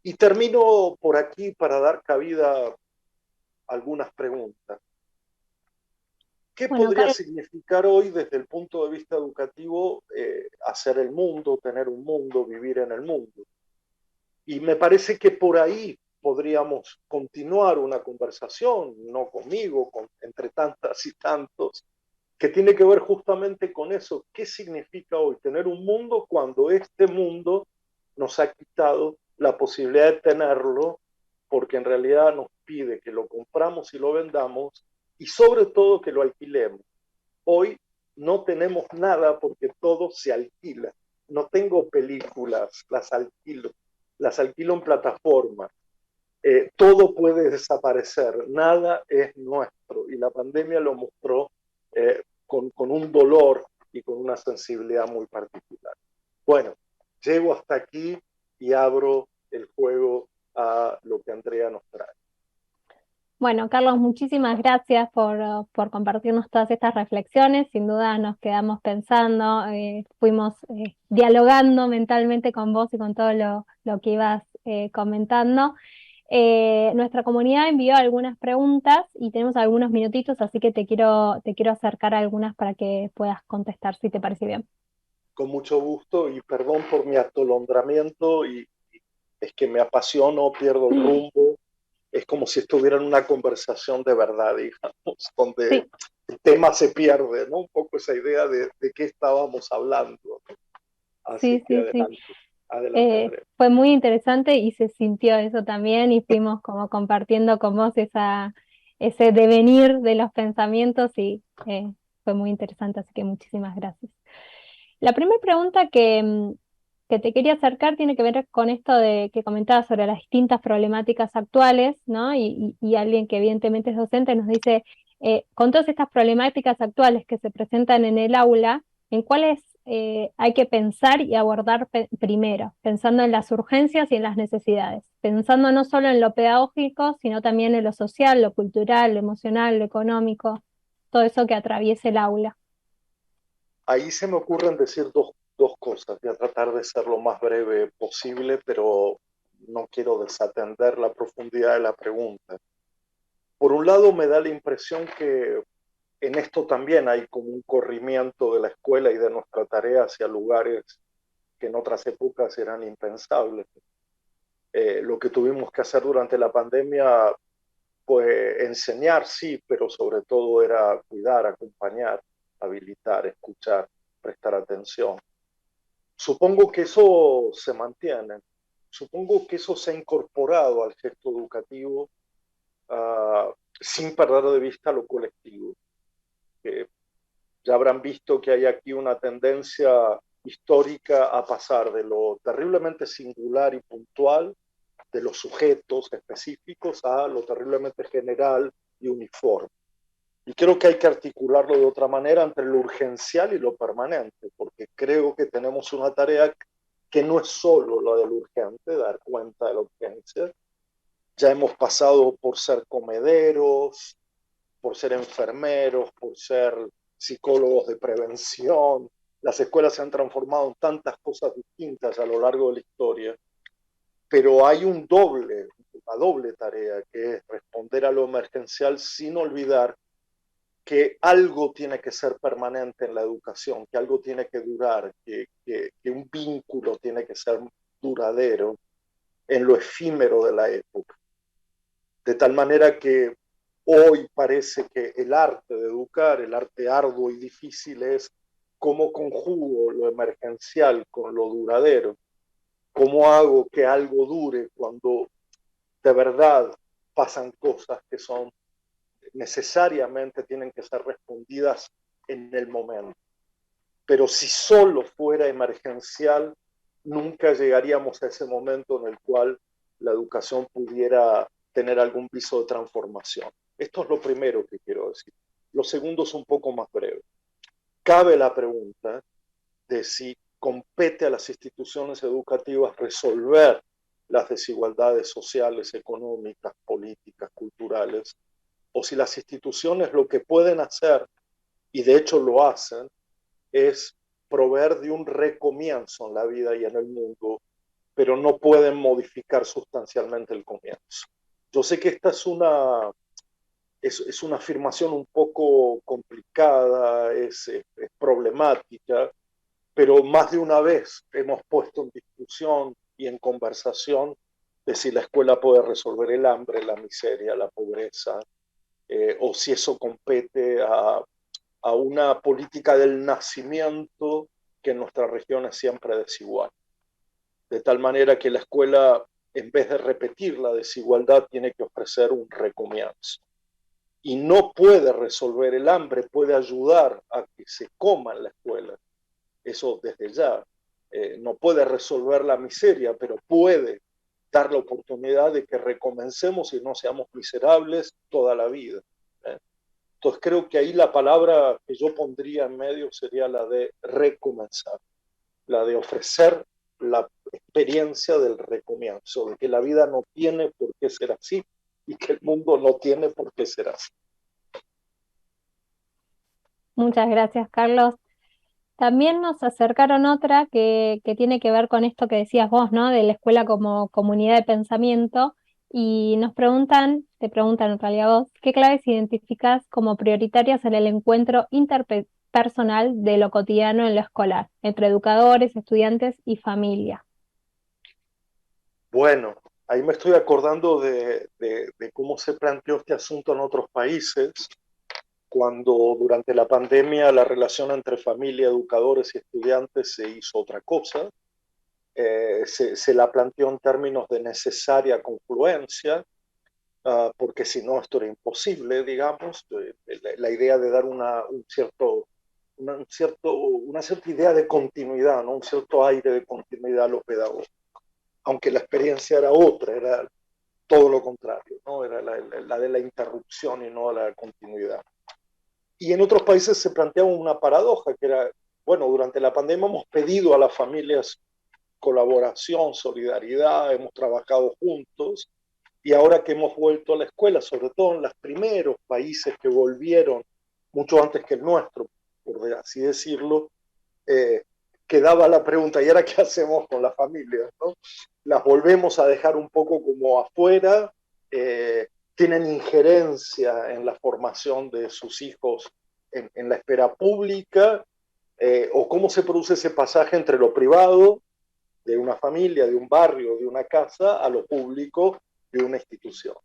Y termino por aquí para dar cabida a algunas preguntas. ¿Qué podría significar hoy desde el punto de vista educativo hacer el mundo, tener un mundo, vivir en el mundo? Y me parece que por ahí podríamos continuar una conversación, no conmigo, entre tantas y tantos, que tiene que ver justamente con eso. ¿Qué significa hoy tener un mundo cuando este mundo nos ha quitado la posibilidad de tenerlo, porque en realidad nos pide que lo compramos y lo vendamos, y sobre todo que lo alquilemos? Hoy no tenemos nada porque todo se alquila. No tengo películas, las alquilo en plataformas. Todo puede desaparecer, nada es nuestro, y la pandemia lo mostró con un dolor y con una sensibilidad muy particular. Bueno, llego hasta aquí y abro el juego a lo que Andrea nos trae. Bueno, Carlos, muchísimas gracias por compartirnos todas estas reflexiones. Sin duda nos quedamos pensando, fuimos dialogando mentalmente con vos y con todo lo que ibas comentando. Nuestra comunidad envió algunas preguntas y tenemos algunos minutitos, así que te quiero acercar algunas para que puedas contestar, si te parece bien. Con mucho gusto y perdón por mi atolondramiento y es que me apasiono, pierdo el rumbo. Es como si estuviera en una conversación de verdad, digamos, donde Sí, el tema se pierde, ¿no? Un poco esa idea de qué estábamos hablando, ¿no? Así sí, que sí, sí. adelante, adelante, Andrea. Fue muy interesante y se sintió eso también y fuimos como compartiendo con vos ese devenir de los pensamientos y fue muy interesante, así que muchísimas gracias. La primera pregunta que te quería acercar tiene que ver con esto de que comentabas sobre las distintas problemáticas actuales, ¿no? Y alguien que evidentemente es docente nos dice, con todas estas problemáticas actuales que se presentan en el aula, ¿en cuáles hay que pensar y abordar primero? Pensando en las urgencias y en las necesidades, pensando no solo en lo pedagógico, sino también en lo social, lo cultural, lo emocional, lo económico, todo eso que atraviesa el aula. Ahí se me ocurren decir dos cosas. Voy a tratar de ser lo más breve posible, pero no quiero desatender la profundidad de la pregunta. Por un lado, me da la impresión que en esto también hay como un corrimiento de la escuela y de nuestra tarea hacia lugares que en otras épocas eran impensables. Lo que tuvimos que hacer durante la pandemia, pues enseñar, sí, pero sobre todo era cuidar, acompañar, habilitar, escuchar, prestar atención. Supongo que eso se mantiene, supongo que eso se ha incorporado al gesto educativo sin perder de vista lo colectivo. Que ya habrán visto que hay aquí una tendencia histórica a pasar de lo terriblemente singular y puntual de los sujetos específicos a lo terriblemente general y uniforme. Y creo que hay que articularlo de otra manera entre lo urgencial y lo permanente, porque creo que tenemos una tarea que no es solo la del urgente, dar cuenta de la urgencia. Ya hemos pasado por ser comederos, por ser enfermeros, por ser psicólogos de prevención. Las escuelas se han transformado en tantas cosas distintas a lo largo de la historia, pero hay una doble tarea, que es responder a lo emergencial sin olvidar que algo tiene que ser permanente en la educación, que algo tiene que durar, que un vínculo tiene que ser duradero en lo efímero de la época. De tal manera que hoy parece que el arte de educar, el arte arduo y difícil es cómo conjugo lo emergencial con lo duradero, cómo hago que algo dure cuando de verdad pasan cosas que son necesariamente tienen que ser respondidas en el momento. Pero si solo fuera emergencial, nunca llegaríamos a ese momento en el cual la educación pudiera tener algún piso de transformación. Esto es lo primero que quiero decir. Lo segundo es un poco más breve. Cabe la pregunta de si compete a las instituciones educativas resolver las desigualdades sociales, económicas, políticas, culturales, o si las instituciones lo que pueden hacer, y de hecho lo hacen, es proveer de un recomienzo en la vida y en el mundo, pero no pueden modificar sustancialmente el comienzo. Yo sé que esta es una afirmación un poco complicada, es problemática, pero más de una vez hemos puesto en discusión y en conversación de si la escuela puede resolver el hambre, la miseria, la pobreza, o si eso compete a una política del nacimiento que en nuestra región es siempre desigual. De tal manera que la escuela, en vez de repetir la desigualdad, tiene que ofrecer un recomienzo. Y no puede resolver el hambre, puede ayudar a que se coma en la escuela. Eso desde ya. No puede resolver la miseria, pero puede dar la oportunidad de que recomencemos y no seamos miserables toda la vida. ¿eh? Entonces creo que ahí la palabra que yo pondría en medio sería la de recomenzar, la de ofrecer la experiencia del recomienzo, de que la vida no tiene por qué ser así, y que el mundo no tiene por qué ser así. Muchas gracias, Carlos. También nos acercaron otra que tiene que ver con esto que decías vos, ¿no? De la escuela como comunidad de pensamiento. Y nos preguntan, te preguntan en realidad vos, ¿qué claves identificás como prioritarias en el encuentro interpersonal de lo cotidiano en lo escolar, entre educadores, estudiantes y familia? Bueno, ahí me estoy acordando de cómo se planteó este asunto en otros países, cuando durante la pandemia la relación entre familia, educadores y estudiantes se hizo otra cosa. Se la planteó en términos de necesaria confluencia, porque si no esto era imposible, digamos. La idea de dar una cierta idea de continuidad, ¿no? Un cierto aire de continuidad a los pedagogos, aunque la experiencia era otra, era todo lo contrario, ¿no? Era la de la interrupción y no la continuidad. Y en otros países se planteaba una paradoja, que era, bueno, durante la pandemia hemos pedido a las familias colaboración, solidaridad, hemos trabajado juntos, y ahora que hemos vuelto a la escuela, sobre todo en los primeros países que volvieron mucho antes que el nuestro, por así decirlo, eh, quedaba la pregunta, ¿y ahora qué hacemos con las familias? ¿No? Las volvemos a dejar un poco como afuera, tienen injerencia en la formación de sus hijos en la esfera pública, o cómo se produce ese pasaje entre lo privado de una familia, de un barrio, de una casa, a lo público de una institución.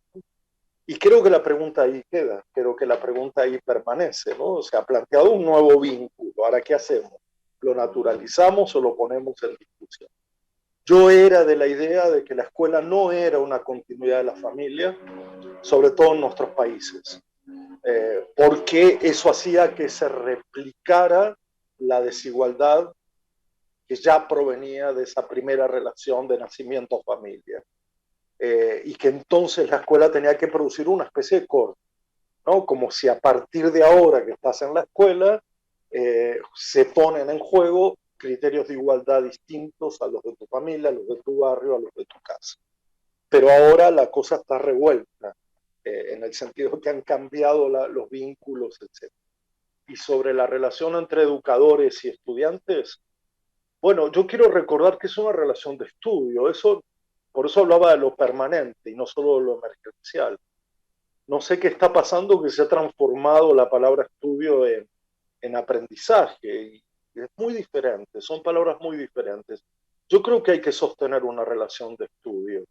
Y creo que la pregunta ahí queda, creo que la pregunta ahí permanece, ¿no? Se ha planteado un nuevo vínculo. ¿Ahora qué hacemos? ¿Lo naturalizamos o lo ponemos en discusión? Yo era de la idea de que la escuela no era una continuidad de la familia, sobre todo en nuestros países, porque eso hacía que se replicara la desigualdad que ya provenía de esa primera relación de nacimiento-familia. Y que entonces la escuela tenía que producir una especie de corte, ¿no? Como si a partir de ahora que estás en la escuela, se ponen en juego criterios de igualdad distintos a los de tu familia, a los de tu barrio, a los de tu casa. Pero ahora la cosa está revuelta, en el sentido que han cambiado los vínculos, etc. Y sobre la relación entre educadores y estudiantes, bueno, yo quiero recordar que es una relación de estudio, eso, por eso hablaba de lo permanente y no solo de lo emergencial. No sé qué está pasando, que se ha transformado la palabra estudio en aprendizaje, y es muy diferente, son palabras muy diferentes. Yo creo que hay que sostener una relación de estudio.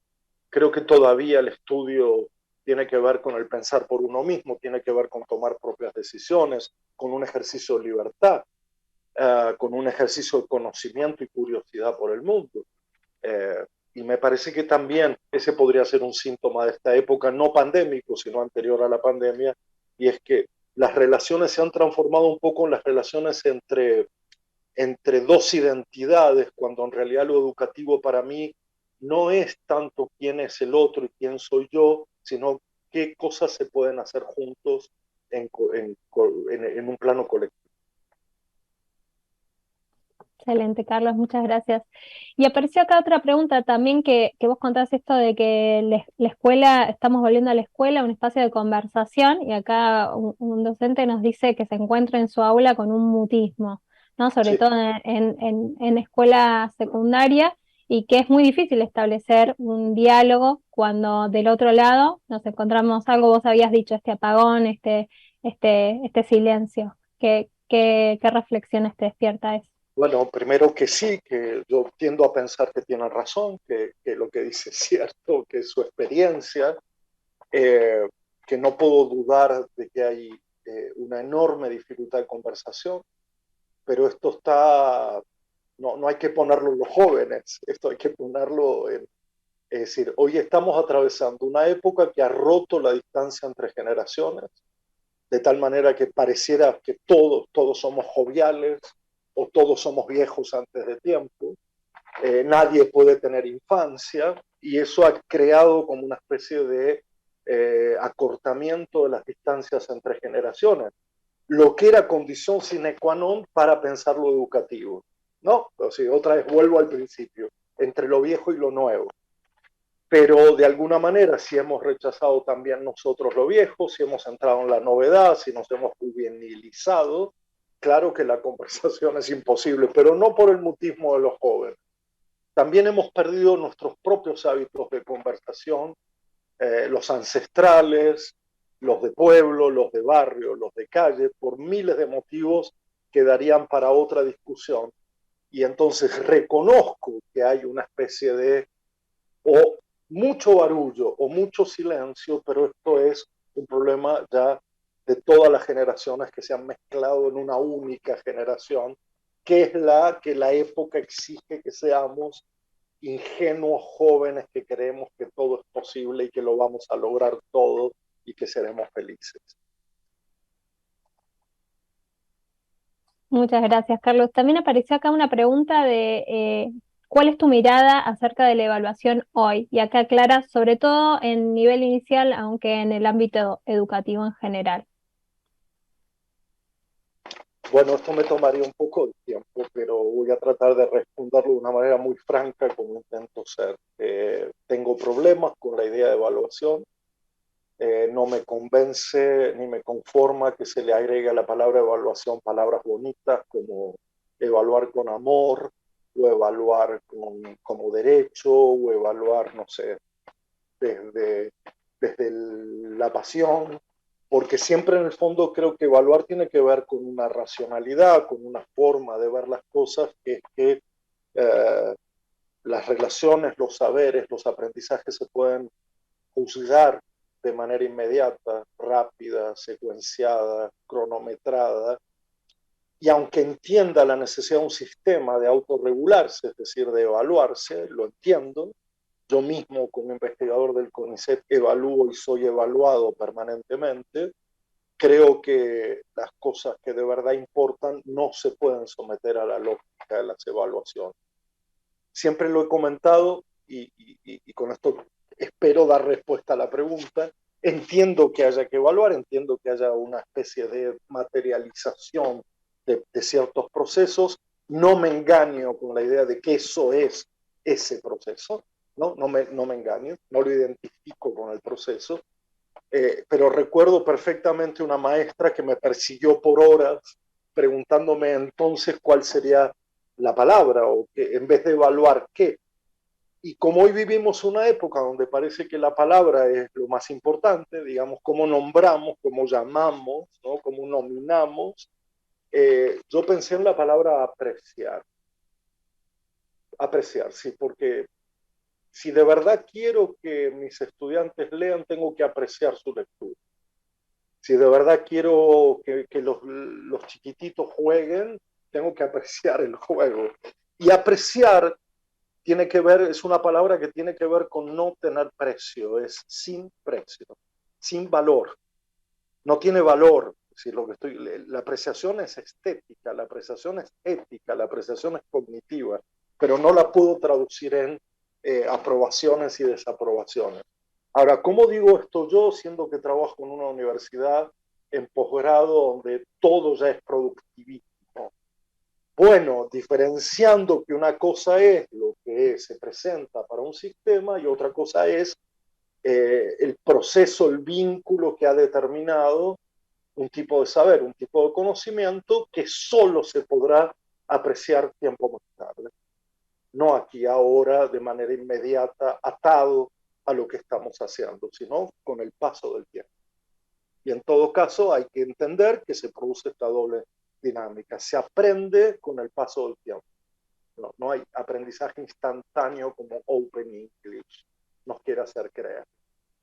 Creo que todavía el estudio tiene que ver con el pensar por uno mismo, tiene que ver con tomar propias decisiones, con un ejercicio de libertad, con un ejercicio de conocimiento y curiosidad por el mundo. Y me parece que también ese podría ser un síntoma de esta época, no pandémico, sino anterior a la pandemia, y es que las relaciones se han transformado un poco en las relaciones entre dos identidades, cuando en realidad lo educativo para mí no es tanto quién es el otro y quién soy yo, sino qué cosas se pueden hacer juntos en un plano colectivo. Excelente, Carlos, muchas gracias. Y apareció acá otra pregunta también que vos contás esto de que la escuela, estamos volviendo a la escuela, un espacio de conversación, y acá un docente nos dice que se encuentra en su aula con un mutismo, ¿no? Sobre Sí. todo en escuela secundaria, y que es muy difícil establecer un diálogo cuando del otro lado nos encontramos algo, vos habías dicho, este apagón, este silencio. ¿Qué reflexiones te despierta eso? Bueno, primero que sí, que yo tiendo a pensar que tiene razón, que lo que dice es cierto, que es su experiencia, eh, que no puedo dudar de que hay una enorme dificultad de conversación, pero esto está, no hay que ponerlo en los jóvenes, esto hay que ponerlo en, es decir, hoy estamos atravesando una época que ha roto la distancia entre generaciones, de tal manera que pareciera que todos somos joviales o todos somos viejos antes de tiempo. Nadie puede tener infancia y eso ha creado como una especie de acortamiento de las distancias entre generaciones, lo que era condición sine qua non para pensar lo educativo. ¿No? O sea, otra vez vuelvo al principio, entre lo viejo y lo nuevo. pero de alguna manera, si hemos rechazado también nosotros lo viejo, si hemos entrado en la novedad, si nos hemos juvenilizado, claro que la conversación es imposible, pero no por el mutismo de los jóvenes. También hemos perdido nuestros propios hábitos de conversación, los ancestrales, los de pueblo, los de barrio, los de calle, por miles de motivos que darían para otra discusión. Y entonces reconozco que hay una especie de o mucho barullo o mucho silencio, pero esto es un problema ya de todas las generaciones que se han mezclado en una única generación, que es la que la época exige que seamos ingenuos jóvenes que creemos que todo es posible y que lo vamos a lograr todo y que seremos felices. Muchas gracias, Carlos. También apareció acá una pregunta de ¿cuál es tu mirada acerca de la evaluación hoy? Y acá aclara, sobre todo en nivel inicial, aunque en el ámbito educativo en general. Bueno, esto me tomaría un poco de tiempo, pero voy a tratar de responderlo de una manera muy franca, como intento ser. Tengo problemas con la idea de evaluación. No me convence ni me conforma que se le agregue a la palabra evaluación palabras bonitas como evaluar con amor o evaluar como derecho o evaluar, no sé, desde, desde la pasión, porque siempre en el fondo creo que evaluar tiene que ver con una racionalidad, con una forma de ver las cosas, que es que eh, las relaciones, los saberes, los aprendizajes se pueden juzgar de manera inmediata, rápida, secuenciada, cronometrada, y aunque entienda la necesidad de un sistema de autorregularse, es decir, de evaluarse, lo entiendo, yo mismo como investigador del CONICET evalúo y soy evaluado permanentemente, creo que las cosas que de verdad importan no se pueden someter a la lógica de las evaluaciones. Siempre lo he comentado y con esto espero dar respuesta a la pregunta. Entiendo que haya que evaluar, entiendo que haya una especie de materialización de ciertos procesos. No me engaño con la idea de que eso es ese proceso, no me engaño, no lo identifico con el proceso, pero recuerdo perfectamente una maestra que me persiguió por horas preguntándome entonces cuál sería la palabra o que en vez de evaluar qué. Y como hoy vivimos una época donde parece que la palabra es lo más importante, digamos, cómo nombramos, cómo llamamos, ¿no? Cómo nominamos, yo pensé en la palabra apreciar. Apreciar, sí, porque si de verdad quiero que mis estudiantes lean, tengo que apreciar su lectura. Si de verdad quiero que los chiquititos jueguen, tengo que apreciar el juego. Y apreciar tiene que ver, es una palabra que tiene que ver con no tener precio, es sin precio, sin valor. No tiene valor. Si lo que la apreciación es estética, la apreciación es ética, la apreciación es cognitiva, pero no la puedo traducir en aprobaciones y desaprobaciones. Ahora, ¿cómo digo esto yo, siendo que trabajo en una universidad en posgrado donde todo ya es productivismo? Bueno, diferenciando que una cosa es lo que se presenta para un sistema y otra cosa es el proceso, el vínculo que ha determinado un tipo de saber, un tipo de conocimiento que solo se podrá apreciar tiempo más tarde, no aquí ahora de manera inmediata, atado a lo que estamos haciendo, sino con el paso del tiempo. Y en todo caso hay que entender que se produce esta doble dinámica. Se aprende con el paso del tiempo. No hay aprendizaje instantáneo como Open English nos quiere hacer creer.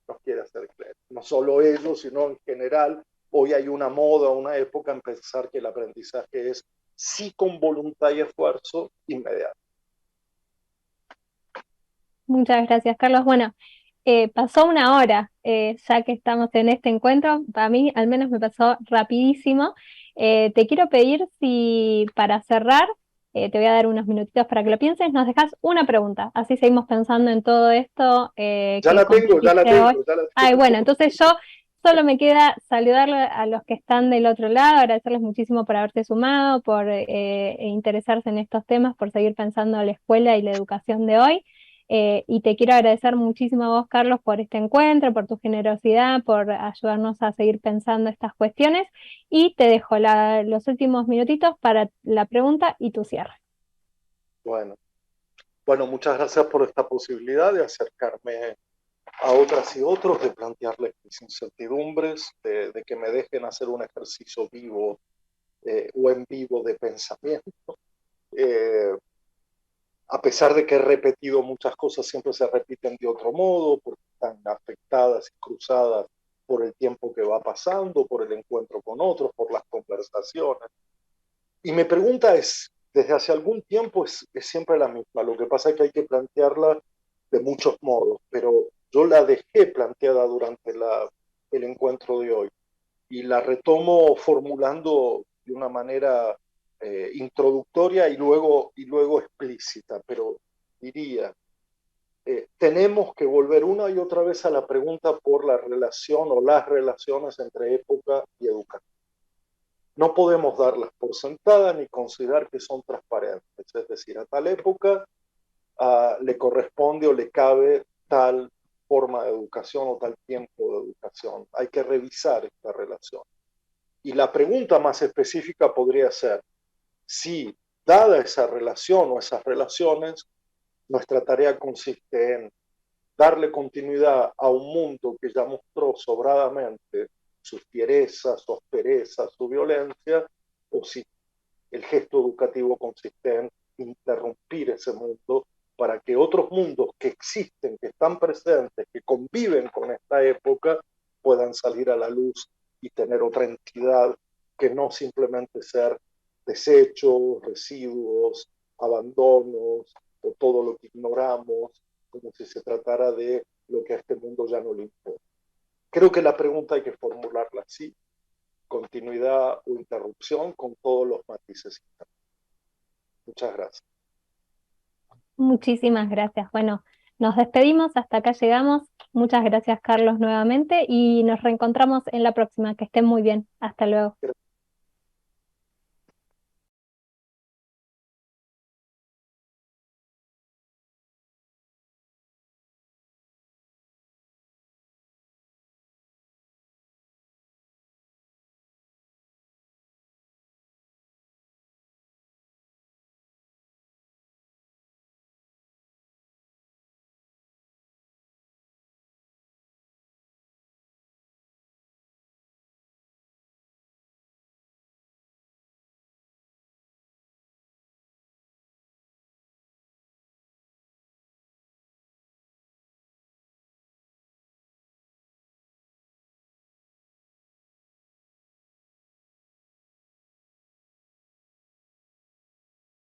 Nos quiere hacer creer. No solo ellos, sino en general. Hoy hay una moda, una época en pensar que el aprendizaje es sí con voluntad y esfuerzo inmediato. Muchas gracias, Carlos. Bueno, pasó una hora ya que estamos en este encuentro. Para mí, al menos me pasó rapidísimo. Te quiero pedir si para cerrar, te voy a dar unos minutitos para que lo pienses, nos dejas una pregunta. Así seguimos pensando en todo esto Ya que la tengo, ya la compartiste hoy. tengo, ya la Ay, tengo. bueno, entonces yo solo me queda saludar a los que están del otro lado, agradecerles muchísimo por haberse sumado, por interesarse en estos temas, por seguir pensando en la escuela y la educación de hoy. Y te quiero agradecer muchísimo a vos, Carlos, por este encuentro, por tu generosidad, por ayudarnos a seguir pensando estas cuestiones. Y te dejo los últimos minutitos para la pregunta y tu cierre. Bueno, bueno, muchas gracias por esta posibilidad de acercarme a otras y otros, de plantearles mis incertidumbres, de que me dejen hacer un ejercicio vivo o en vivo de pensamiento. Eh, a pesar de que he repetido muchas cosas, siempre se repiten de otro modo, porque están afectadas y cruzadas por el tiempo que va pasando, por el encuentro con otros, por las conversaciones. Y mi pregunta es, desde hace algún tiempo es siempre la misma, lo que pasa es que hay que plantearla de muchos modos, pero yo la dejé planteada durante el encuentro de hoy y la retomo formulando de una manera introductoria y luego explícita, pero diría, tenemos que volver una y otra vez a la pregunta por la relación o las relaciones entre época y educación. No podemos darlas por sentadas ni considerar que son transparentes, es decir, a tal época le corresponde o le cabe tal forma de educación o tal tiempo de educación. Hay que revisar esta relación. Y la pregunta más específica podría ser si, dada esa relación o esas relaciones, nuestra tarea consiste en darle continuidad a un mundo que ya mostró sobradamente sus fierezas, su aspereza, su violencia, o si el gesto educativo consiste en interrumpir ese mundo para que otros mundos que existen, que están presentes, que conviven con esta época, puedan salir a la luz y tener otra entidad que no simplemente ser desechos, residuos, abandonos o todo lo que ignoramos, como si se tratara de lo que a este mundo ya no le importa. Creo que la pregunta hay que formularla así, continuidad o interrupción con todos los matices. Muchas gracias. Muchísimas gracias. Bueno, nos despedimos, hasta acá llegamos. Muchas gracias, Carlos, nuevamente y nos reencontramos en la próxima. Que estén muy bien. Hasta luego.